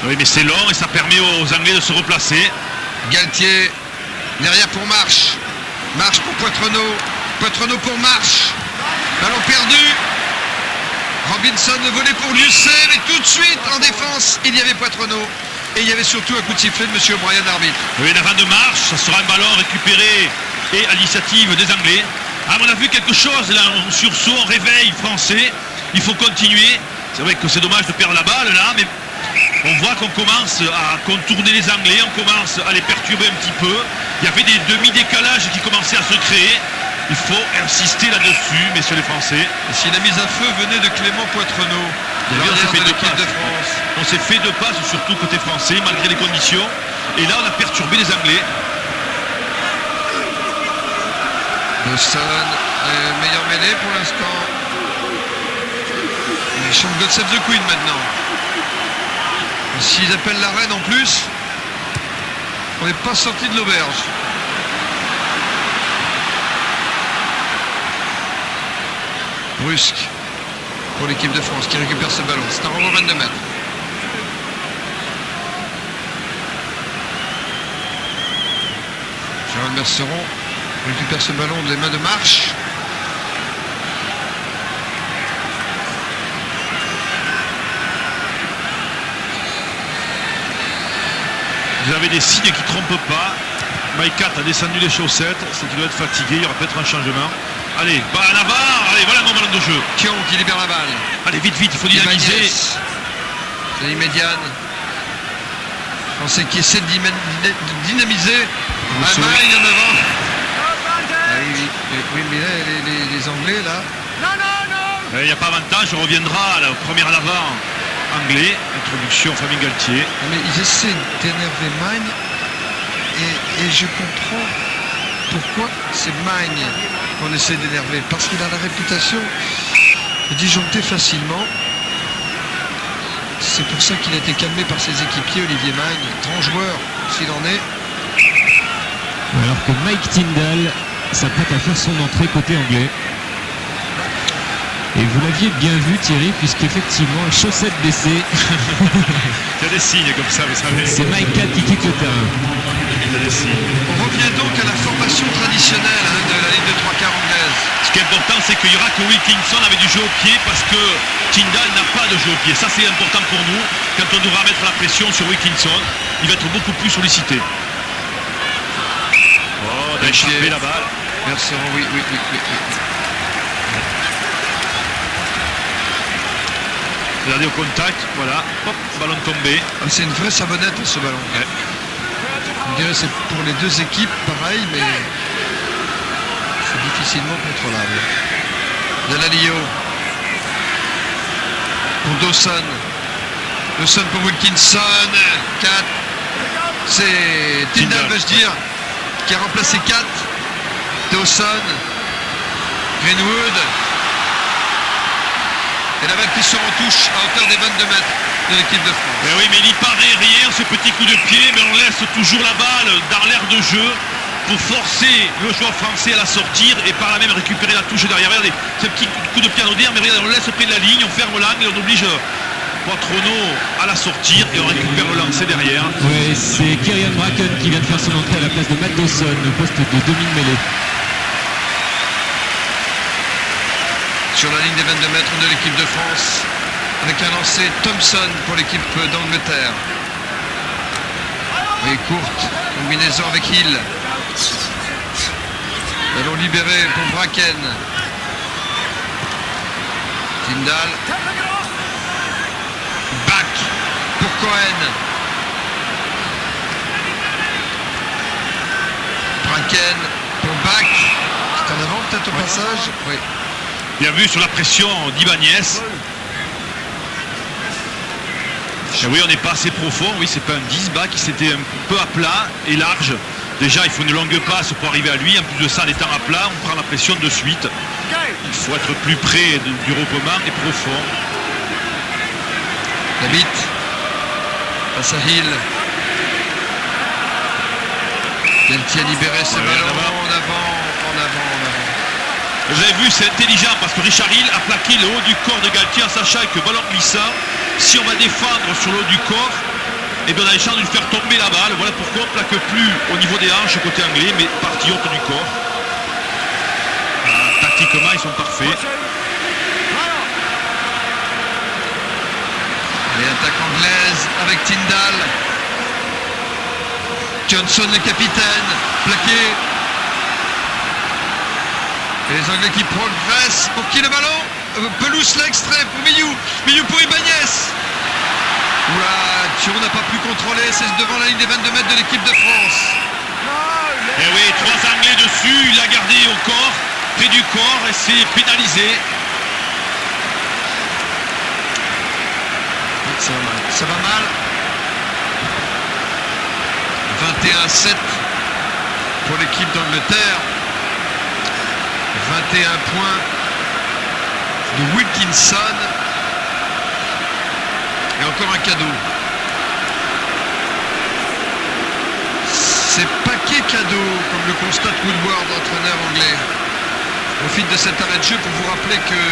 Oui, mais c'est long et ça permet aux Anglais de se replacer. Galtier. Derrière pour Marche. Marche pour Poitrenaud. Poitrenaud pour Marche. Ballon perdu. Robinson volé pour Lucet, mais tout de suite en défense, il y avait Poitrenaud. Et il y avait surtout un coup de sifflet de M. O'Brien, arbitre. Oui, l'avant de Marche, ça sera un ballon récupéré et à l'initiative des Anglais. Ah, on a vu quelque chose là, en sursaut, en réveil français. Il faut continuer. C'est vrai que c'est dommage de perdre la balle là, mais on voit qu'on commence à contourner les Anglais, on commence à les perturber un petit peu. Il y avait des demi-décalages qui commençaient à se créer. Il faut insister là-dessus, messieurs les Français. Et si la mise à feu venait de Clément Poitrenaud, On s'est fait de deux l'équipe de passes. France. On s'est fait deux passes, surtout côté français, malgré les conditions. Et là, on a perturbé les Anglais. Dawson, meilleure mêlée pour l'instant. Ils chantent God Save the Queen maintenant. Et s'ils appellent la reine en plus, on n'est pas sorti de l'auberge. Brusque pour l'équipe de France qui récupère ce ballon. C'est un renvoi 22 mètres. Gérard Merceron récupère ce ballon des mains de Marche. Vous avez des signes qui ne trompent pas. Maïkat a descendu les chaussettes, c'est qu'il doit être fatigué, il y aura peut-être un changement. Allez, balle en avant, allez, voilà mon ballon de jeu. Thion qui libère la balle. Allez, vite, il faut dynamiser. Ibanez. C'est l'immédiane. Français qui essaie de dynamiser. Allemagne en avant. Ah oui, mais là, les Anglais, là. Il n'y a pas avantage, on reviendra à la première à l'avant anglais, introduction Fabien Galtier. Mais ils essaient d'énerver Magne et Et je comprends pourquoi c'est Magne qu'on essaie d'énerver. Parce qu'il a la réputation de disjoncter facilement. C'est pour ça qu'il a été calmé par ses équipiers, Olivier Magne, grand joueur s'il en est. Alors que Mike Tyndall s'apprête à faire son entrée côté anglais. Et vous l'aviez bien vu Thierry, puisqu'effectivement, chaussettes baissées, Il y a des signes comme ça, vous savez. c'est Mike Cat qui quitte le terrain. Il y a des signes. On revient donc à la formation traditionnelle de la ligne de trois quarts anglaise. Ce qui est important, c'est qu'il y aura que Wilkinson avec du jeu au pied parce que Tyndall n'a pas de jeu au pied. Ça, c'est important pour nous. Quand on devra mettre la pression sur Wilkinson, il va être beaucoup plus sollicité. Oh, d'échapper la balle. Merci, oui. Regardez au contact, voilà. Hop, ballon tombé. Ah, c'est une vraie savonnette ce ballon. Ouais. On dirait que c'est pour les deux équipes pareil, mais c'est difficilement contrôlable. Delalio pour Dawson. Dawson pour Wilkinson. 4. C'est Tyndall, vais-je dire, qui a remplacé 4. Dawson. Greenwood. Et la balle qui sort en touche à hauteur des 22 mètres de l'équipe de France. Mais oui, mais il n'y paraît rien, ce petit coup de pied, mais on laisse toujours la balle dans l'air de jeu pour forcer le joueur français à la sortir et par là même récupérer la touche derrière. Regardez, ce petit coup de pied anodin, mais regardez, on laisse près de la ligne, on ferme l'angle et on oblige Quattrono à la sortir et on récupère le lancer derrière. Oui, c'est Kyrian Bracken qui vient de faire son entrée à la place de Matt Dawson, au poste de demi-mêlée. Sur la ligne des 22 mètres de l'équipe de France, avec un lancer Thompson pour l'équipe d'Angleterre. Et courte combinaison avec Hill. Ballon libéré pour Bracken. Tyndall. Back pour Cohen. Bracken pour Back. C'est en avant peut-être au passage. Oui. Bien vu sur la pression d'Ibanez. Et oui, on n'est pas assez profond. Oui, c'est pas un 10 bas qui s'était un peu à plat et large. Déjà, il faut une longue passe pour arriver à lui. En plus de ça, en étant à plat, on prend la pression de suite. Il faut être plus près du regroupement et profond. La bite. Passe à Hill. Galtier a libéré ce ballon. En avant. Vous avez vu, c'est intelligent parce que Richard Hill a plaqué le haut du corps de Galtier en sachant que ballon glissant, si on va défendre sur le haut du corps, et bien on a les chances de lui faire tomber la balle. Voilà pourquoi on ne plaque plus au niveau des hanches côté anglais, mais partie haute du corps. Voilà, tactiquement, ils sont parfaits. Et attaque anglaise avec Tyndall. Johnson le capitaine, plaqué. Et les Anglais qui progressent. Pour qui le ballon Pelouse l'extrait pour Millou. Millou pour Ibanez. Oula, Thion n'a pas pu contrôler. C'est devant la ligne des 22 mètres de l'équipe de France. Et oui, 3 Anglais dessus. Il l'a gardé au corps, près du corps, et c'est pénalisé. Ça va mal. Ça va mal. 21-7 pour l'équipe d'Angleterre. 21 points de Wilkinson. Et encore un cadeau. C'est paquet cadeau, comme le constate Woodward, entraîneur anglais. Je profite de cet arrêt de jeu pour vous rappeler que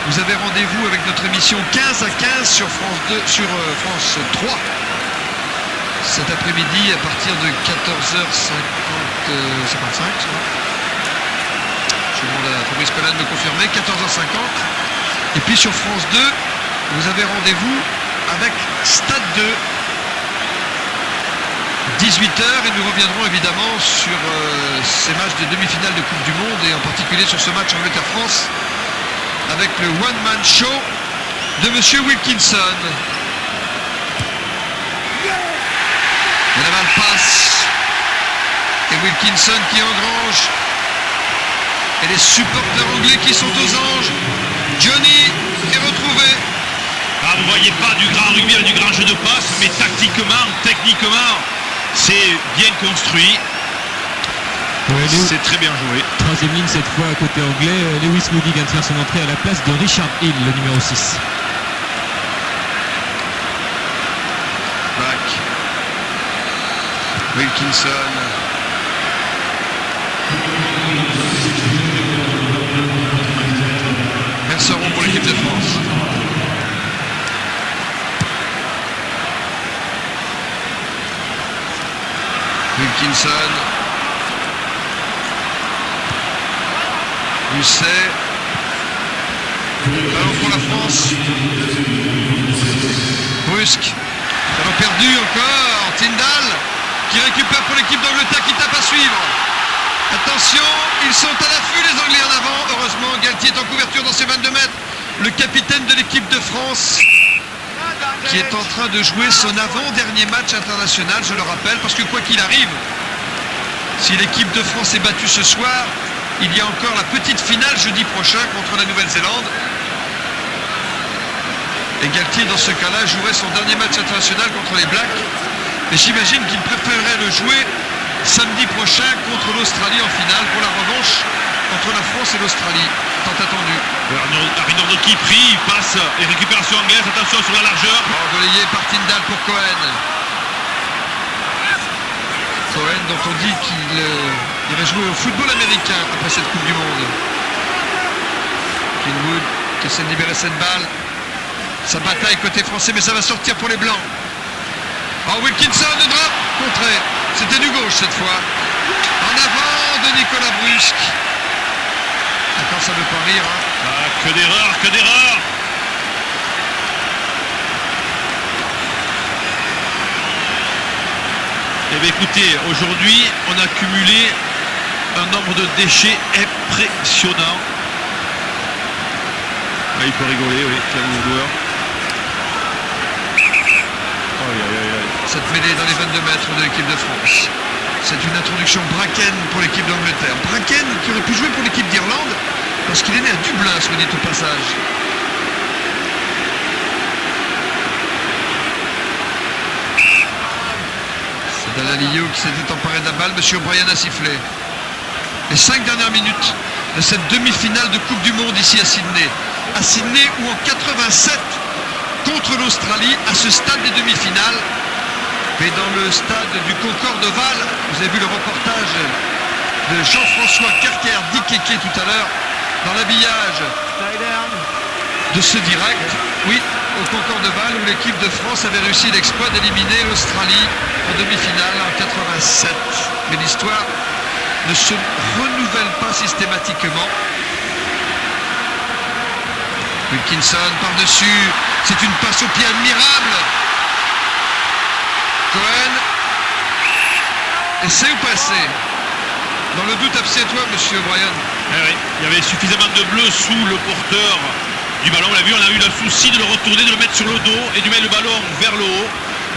vous avez rendez-vous avec notre émission 15 à 15 sur France 2, sur France 3. Cet après-midi à partir de 14h55, je crois. Je demande à Fabrice Pellan de me confirmer, 14h50. Et puis sur France 2, vous avez rendez-vous avec Stade 2. 18h et nous reviendrons évidemment sur ces matchs de demi-finale de Coupe du Monde et en particulier sur ce match Angleterre-France avec le one-man show de Monsieur Wilkinson. Et la balle passe. Et Wilkinson qui engrange. Et les supporters anglais qui sont aux anges. Johnny est retrouvé. Ah, vous ne voyez pas du grand rugby avec du grand jeu de passe, mais tactiquement, techniquement, C'est bien construit. Ouais, C'est très bien joué. troisième ligne cette fois côté anglais. Lewis Moody vient de faire son entrée à la place de Richard Hill, le numéro 6. Back. Wilkinson. Merceron pour l'équipe de France. Wilkinson. Lucet. Ballon pour la France. Brusque. Ballon perdu encore. Tyndall qui récupère pour l'équipe d'Angleterre qui tape à suivre. Attention, ils sont à l'affût les Anglais en avant. Heureusement, Galtier est en couverture dans ses 22 mètres. Le capitaine de l'équipe de France qui est en train de jouer son avant-dernier match international, je le rappelle, parce que quoi qu'il arrive, si l'équipe de France est battue ce soir, il y a encore la petite finale jeudi prochain contre la Nouvelle-Zélande. Et Galtier, dans ce cas-là, jouerait son dernier match international contre les Blacks. Mais j'imagine qu'il préférerait le jouer samedi prochain contre l'Australie en finale pour la revanche entre la France et l'Australie. Tant attendu. Arnaud qui prie, passe et récupération anglaise. Attention sur la largeur. Relayé par Tyndall pour Cohen. Cohen dont on dit qu'il irait jouer au football américain après cette Coupe du Monde. Greenwood qui essaie de libérer cette balle. Sa bataille côté français, mais ça va sortir pour les Blancs. Oh, Wilkinson, de drop, contré. C'était du gauche cette fois. En avant de Nicolas Brusque. D'accord, ça ne veut pas rire. Hein. Ah, que d'erreurs, que d'erreurs. Eh bien écoutez, aujourd'hui, on a cumulé un nombre de déchets impressionnant. Ah, il peut rigoler, oui, quel joueur. Cette mêlée dans les 22 mètres de l'équipe de France. C'est une introduction Bracken pour l'équipe d'Angleterre. Bracken qui aurait pu jouer pour l'équipe d'Irlande parce qu'il est né à Dublin, soit dit au passage. C'est Dalalio qui s'était emparé de la balle. Monsieur O'Brien a sifflé. Les 5 dernières minutes de cette demi-finale de Coupe du Monde ici à Sydney. À Sydney où en 87 contre l'Australie, à ce stade des demi-finales, mais dans le stade du Concorde Oval, vous avez vu le reportage de Jean-François Kerker-Dikeke tout à l'heure, dans l'habillage de ce direct, oui, au Concorde Oval, où l'équipe de France avait réussi l'exploit d'éliminer l'Australie en demi-finale en 87. Mais l'histoire ne se renouvelle pas systématiquement. Wilkinson par-dessus, c'est une passe au pied admirable. Cohen, essaie ou passer. Dans le doute, abstiens-toi, monsieur O'Brien. Eh oui, il y avait suffisamment de bleu sous le porteur du ballon. On l'a vu, on a eu le souci de le retourner, de le mettre sur le dos et de mettre le ballon vers le haut.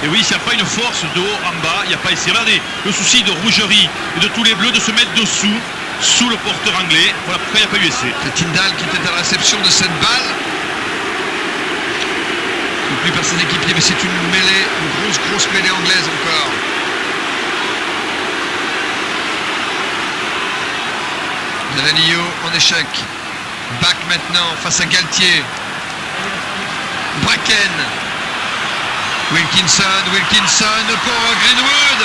Et oui, s'il n'y a pas une force de haut en bas, il n'y a pas ici. Regardez, le souci de Rougerie et de tous les bleus de se mettre dessous, sous le porteur anglais. Voilà pourquoi il n'y a pas eu essai. C'est Tyndall qui était à la réception de cette balle. Plus par ses équipiers, mais c'est une mêlée, une grosse mêlée anglaise encore. Dalalio en échec. Back maintenant face à Galtier. Bracken. Wilkinson pour Greenwood.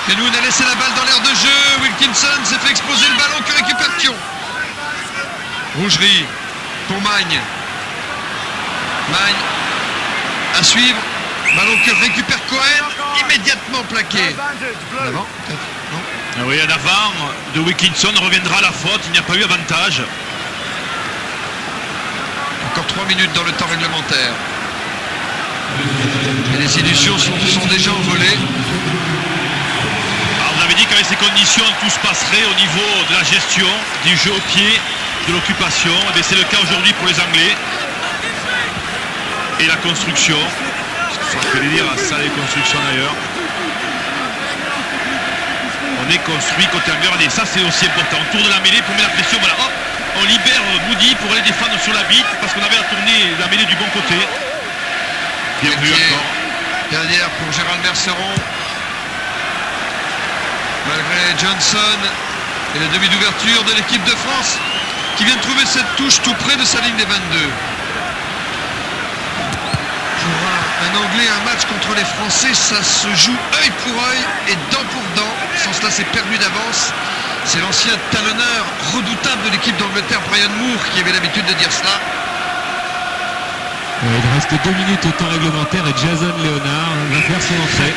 Greenwood a laissé la balle dans l'air de jeu. Wilkinson s'est fait exploser le ballon. Que récupération. Rougerie pour Magne. Magne à suivre. Ballon que récupère Cohen. Immédiatement plaqué. En avant, peut-être. Non. Ah oui, en avant de Wilkinson reviendra à la faute. Il n'y a pas eu avantage. Encore 3 minutes dans le temps réglementaire. Et les illusions sont déjà envolées. Alors vous avez dit qu'avec ces conditions tout se passerait au niveau de la gestion du jeu au pied, de l'occupation. Et c'est le cas aujourd'hui pour les Anglais. Et la construction. Ça peut dire à ça les constructions d'ailleurs. On est construit côté anglais. Regardez, ça c'est aussi important. On tourne la mêlée pour mettre la pression. Voilà, hop, on libère Moody pour aller défendre sur la bite parce qu'on avait à tourner la mêlée du bon côté. Bien vu encore. Derrière pour Gérald Merceron. Malgré Johnson et la demi d'ouverture de l'équipe de France qui vient de trouver cette touche tout près de sa ligne des 22. Pour un Anglais, un match contre les Français, ça se joue œil pour œil et dent pour dent. Sans cela, c'est perdu d'avance. C'est l'ancien talonneur redoutable de l'équipe d'Angleterre, Brian Moore, qui avait l'habitude de dire cela. Il reste 2 minutes au temps réglementaire et Jason Leonard va faire son entrée,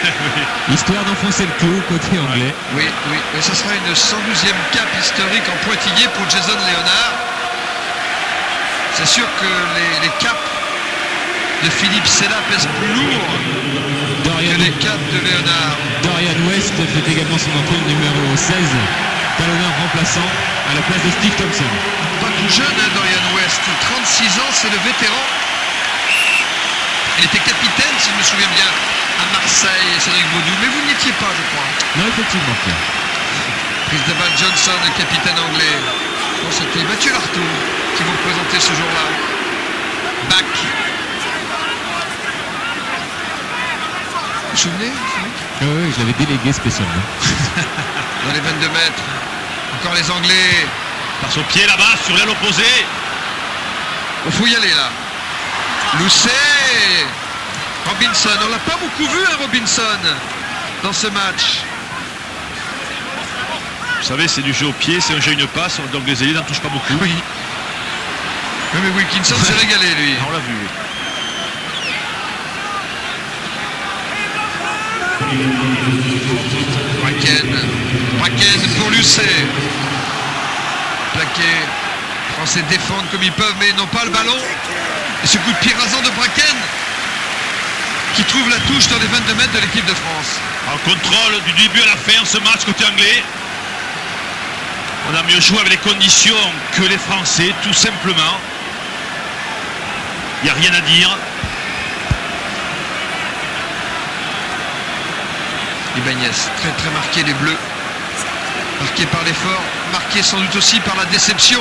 histoire d'enfoncer le clou côté anglais. Oui, et ça sera une 112e cape historique en pointillé pour Jason Leonard. C'est sûr que les capes de Philippe Sella pèsent plus lourd que les capes de Leonard. Dorian West fait également son entrée, le numéro 16, talonneur remplaçant à la place de Steve Thompson. Pas tout jeune, hein, Dorian West, 36 ans, c'est le vétéran. Il était capitaine, si je me souviens bien, à Marseille, Cédric Baudou. Mais vous n'y étiez pas, je crois. Non, effectivement, Pierre. Prise de balle Johnson, le capitaine anglais. Bon, c'était Mathieu Lartaud qui vous représentait ce jour-là. Back. Vous vous souvenez Oui, je l'avais délégué spécialement. Dans les 22 mètres. Encore les Anglais. Passe au pied là-bas, sur l'aile opposée. Il faut y aller là. Lousset, Robinson, on l'a pas beaucoup vu hein, Robinson dans ce match. Vous savez, c'est du jeu au pied, c'est un jeu une passe, donc les ailiers n'en touchent pas beaucoup. Oui. Oui, mais Wilkinson s'est régalé lui. On l'a vu. Bracken pour Lucet. Plaqué. Les Français défendent comme ils peuvent mais ils n'ont pas le ballon. Et ce coup de pied rasant de Bracken qui trouve la touche dans les 22 mètres de l'équipe de France. En contrôle du début à la fin, ce match côté anglais. On a mieux joué avec les conditions que les Français, tout simplement. Il n'y a rien à dire. Ibanez, très très marqué les Bleus. Marqué par l'effort, marqué sans doute aussi par la déception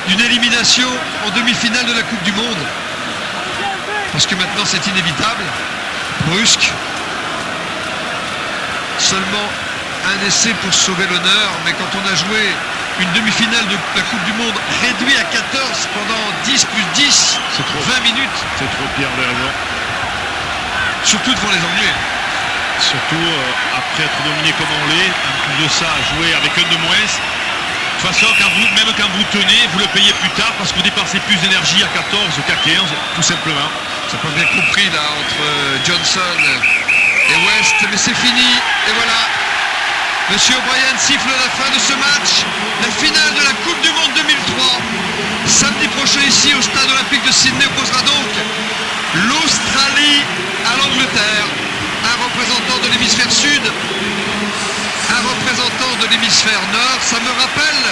d'une élimination en demi-finale de la Coupe du Monde. Parce que maintenant c'est inévitable, brusque. Seulement un essai pour sauver l'honneur, mais quand on a joué une demi-finale de la Coupe du Monde réduite à 14 pendant 10 plus 10, C'est trop. 20 minutes, C'est trop Pierre de raison. surtout devant les Anglais. Surtout après être dominé comme on l'est, en plus de ça, jouer avec un de moins. De toute façon, même quand vous tenez, vous le payez plus tard parce que vous dépensez plus d'énergie à 14 qu'à 15, tout simplement. Ça peut bien compris là entre Johnson et West, mais c'est fini. Et voilà, Monsieur O'Brien siffle la fin de ce match. La finale de la Coupe du Monde 2003. Samedi prochain ici au Stade Olympique de Sydney opposera donc l'Australie à l'Angleterre. Un représentant de l'hémisphère sud, un représentant de l'hémisphère nord. Ça me rappelle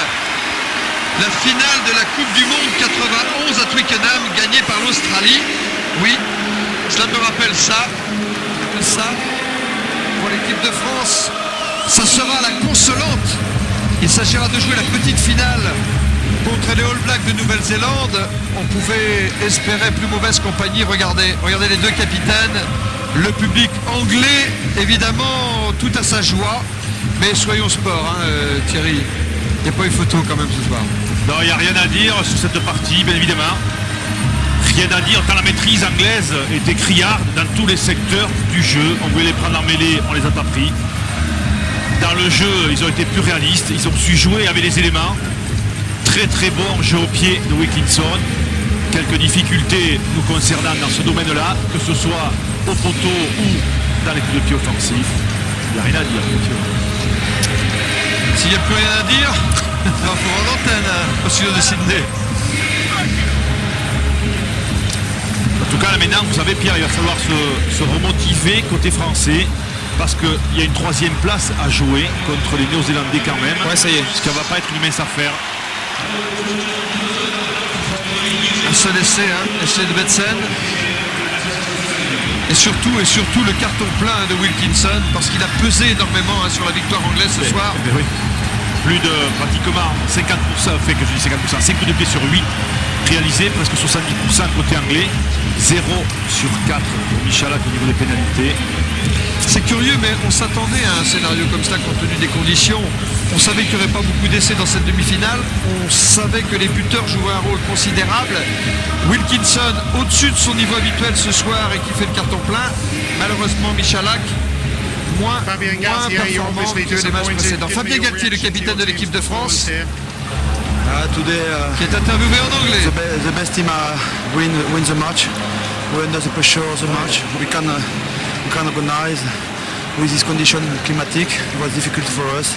la finale de la Coupe du Monde 91 à Twickenham, gagnée par l'Australie. Oui, cela me rappelle ça. Ça, pour l'équipe de France, ça sera la consolante. Il s'agira de jouer la petite finale contre les All Blacks de Nouvelle-Zélande. On pouvait espérer plus mauvaise compagnie. Regardez les deux capitaines. Le public anglais, évidemment, tout à sa joie. Mais soyons sport, hein, Thierry. Il n'y a pas eu photo quand même ce soir. Non, il n'y a rien à dire sur cette partie, bien évidemment. Rien à dire, tant la maîtrise anglaise était criarde dans tous les secteurs du jeu. On voulait les prendre en mêlée, on les a pas pris. Dans le jeu, ils ont été plus réalistes, ils ont su jouer avec les éléments. Très très bon jeu au pied de Wilkinson. Quelques difficultés nous concernant dans ce domaine-là, que ce soit au poteau ou dans les coups de pied offensifs. Il n'y a rien à dire. S'il n'y a plus rien à dire, il va pour en antenne au studio de Sydney. En tout cas, là maintenant, vous savez, Pierre, il va falloir se remotiver côté français parce qu'il y a une troisième place à jouer contre les Néo-Zélandais quand même. Ouais, ça y est. Ce qui ne va pas être une mince affaire. Un seul essai, essai de Betsen. Et surtout le carton plein de Wilkinson parce qu'il a pesé énormément sur la victoire anglaise ce soir. Oui. Plus de pratiquement 50%, fait que je dis 50%, 5 coups de pied sur 8 réalisés, presque 70% côté anglais, 0 sur 4 pour Michalak au niveau des pénalités. C'est curieux, mais on s'attendait à un scénario comme ça compte tenu des conditions. On savait qu'il n'y aurait pas beaucoup d'essais dans cette demi-finale. On savait que les buteurs jouaient un rôle considérable. Wilkinson au-dessus de son niveau habituel ce soir et qui fait le carton plein. Malheureusement, Michalak moins performant que les matchs précédents. Fabien Galtier, le capitaine de l'équipe de France, Today, qui est interviewé en anglais. the best team wins the match. We're under the pressure of the match. We can organize with this condition climatic. It was difficult for us.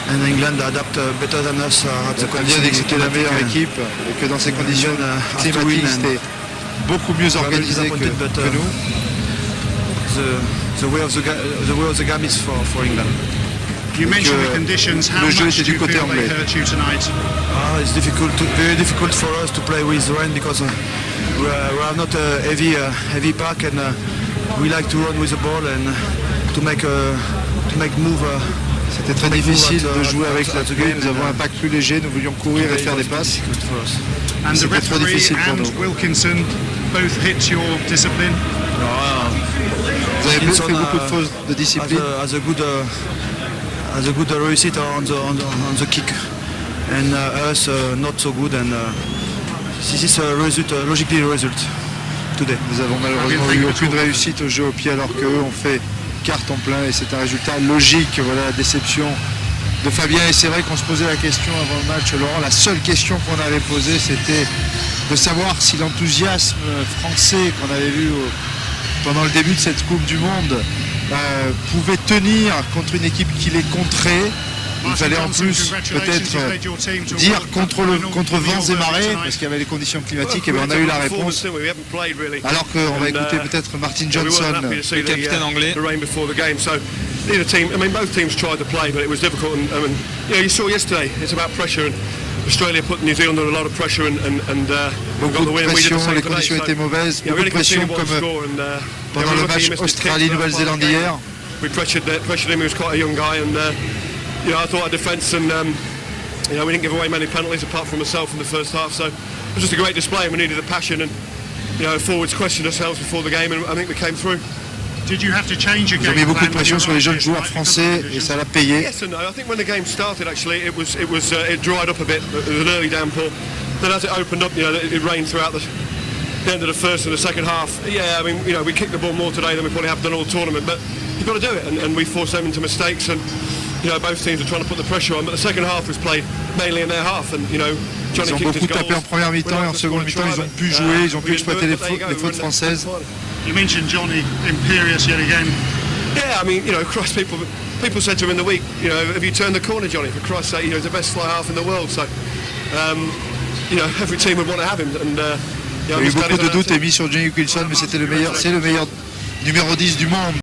And England adapt better than us at the On vient d'exciter la meilleure équipe et que dans ces conditions climatiques c'était beaucoup mieux organisé que nous. The way of the game is for England. You mentioned the conditions. How le jeu much était do du you côté feel they anglais. hurt you tonight? It's very difficult for us to play with rain because we are not a heavy pack and we like to run with the ball and to make move. C'était très difficile de jouer avec la pluie. Nous avons un pack plus léger, nous voulions courir et faire des passes. And the C'était trop referee difficile pour and nous. Wilkinson both hit your discipline. Vous avez Wilkinson, fait beaucoup de fautes de discipline. As a good réussite on the kick and us not so good and this is a result, logically a result today. Nous avons malheureusement eu aucune réussite au jeu au pied alors qu'eux ont fait carton plein et c'est un résultat logique. Voilà la déception de Fabien et c'est vrai qu'on se posait la question avant le match, Laurent. La seule question qu'on avait posée c'était de savoir si l'enthousiasme français qu'on avait vu pendant le début de cette Coupe du Monde pouvait tenir contre une équipe qui les contrait. Il fallait en plus peut-être dire contre vents et marées, parce qu'il y avait les conditions climatiques, et bien on a eu la réponse. Alors qu'on va écouter peut-être Martin Johnson, le capitaine anglais. Neither team, I mean, both teams tried to play, but it was difficult. And you know, you saw yesterday, it's about pressure. And Australia put New Zealand under a lot of pressure and got beaucoup the de win. We did pression, the same les today. conditions So, étaient mauvaises, yeah, beaucoup de really pression conceded one comme score and pendant le match Australie-Nouvelle-Zélande hier. We pressured him. He was quite a young guy, and you know, I thought our defence and you know, we didn't give away many penalties apart from myself in the first half. So it was just a great display, and we needed the passion. And you know, forwards questioned ourselves before the game, and I think we came through. Did you have to change your Ils ont game mis beaucoup de plan when pression you sur les jeunes arrived joueurs at français et ça l'a payé. Yes and no. I think when the game started, actually, it dried up a bit. There was an early downpour. Then as it opened up, you know, it rained throughout the end of the first and the second half. Yeah, I mean, you know, we kicked the ball more today than we probably have done all tournament, but you've got to do it, and we forced them into mistakes, and you know, both teams were trying to put the pressure on, but the second half was played mainly in their half, and you know, Johnny Ils ont kicked his beaucoup tapé en goals. première mi-temps et en seconde mi-temps ils ont pu jouer, ils ont pu exploiter les fautes françaises. You mentioned Johnny imperious yet again. Yeah, I mean, you know, Christ, people said to him in the week, you know, have you turned the corner, Johnny? For Christ's sake, you know, he's the best fly half in the world. So, you know, every team would want to have him. And Il y a eu beaucoup de doutes émis sur Johnny Wilkinson, mais c'est le meilleur numéro 10 du monde.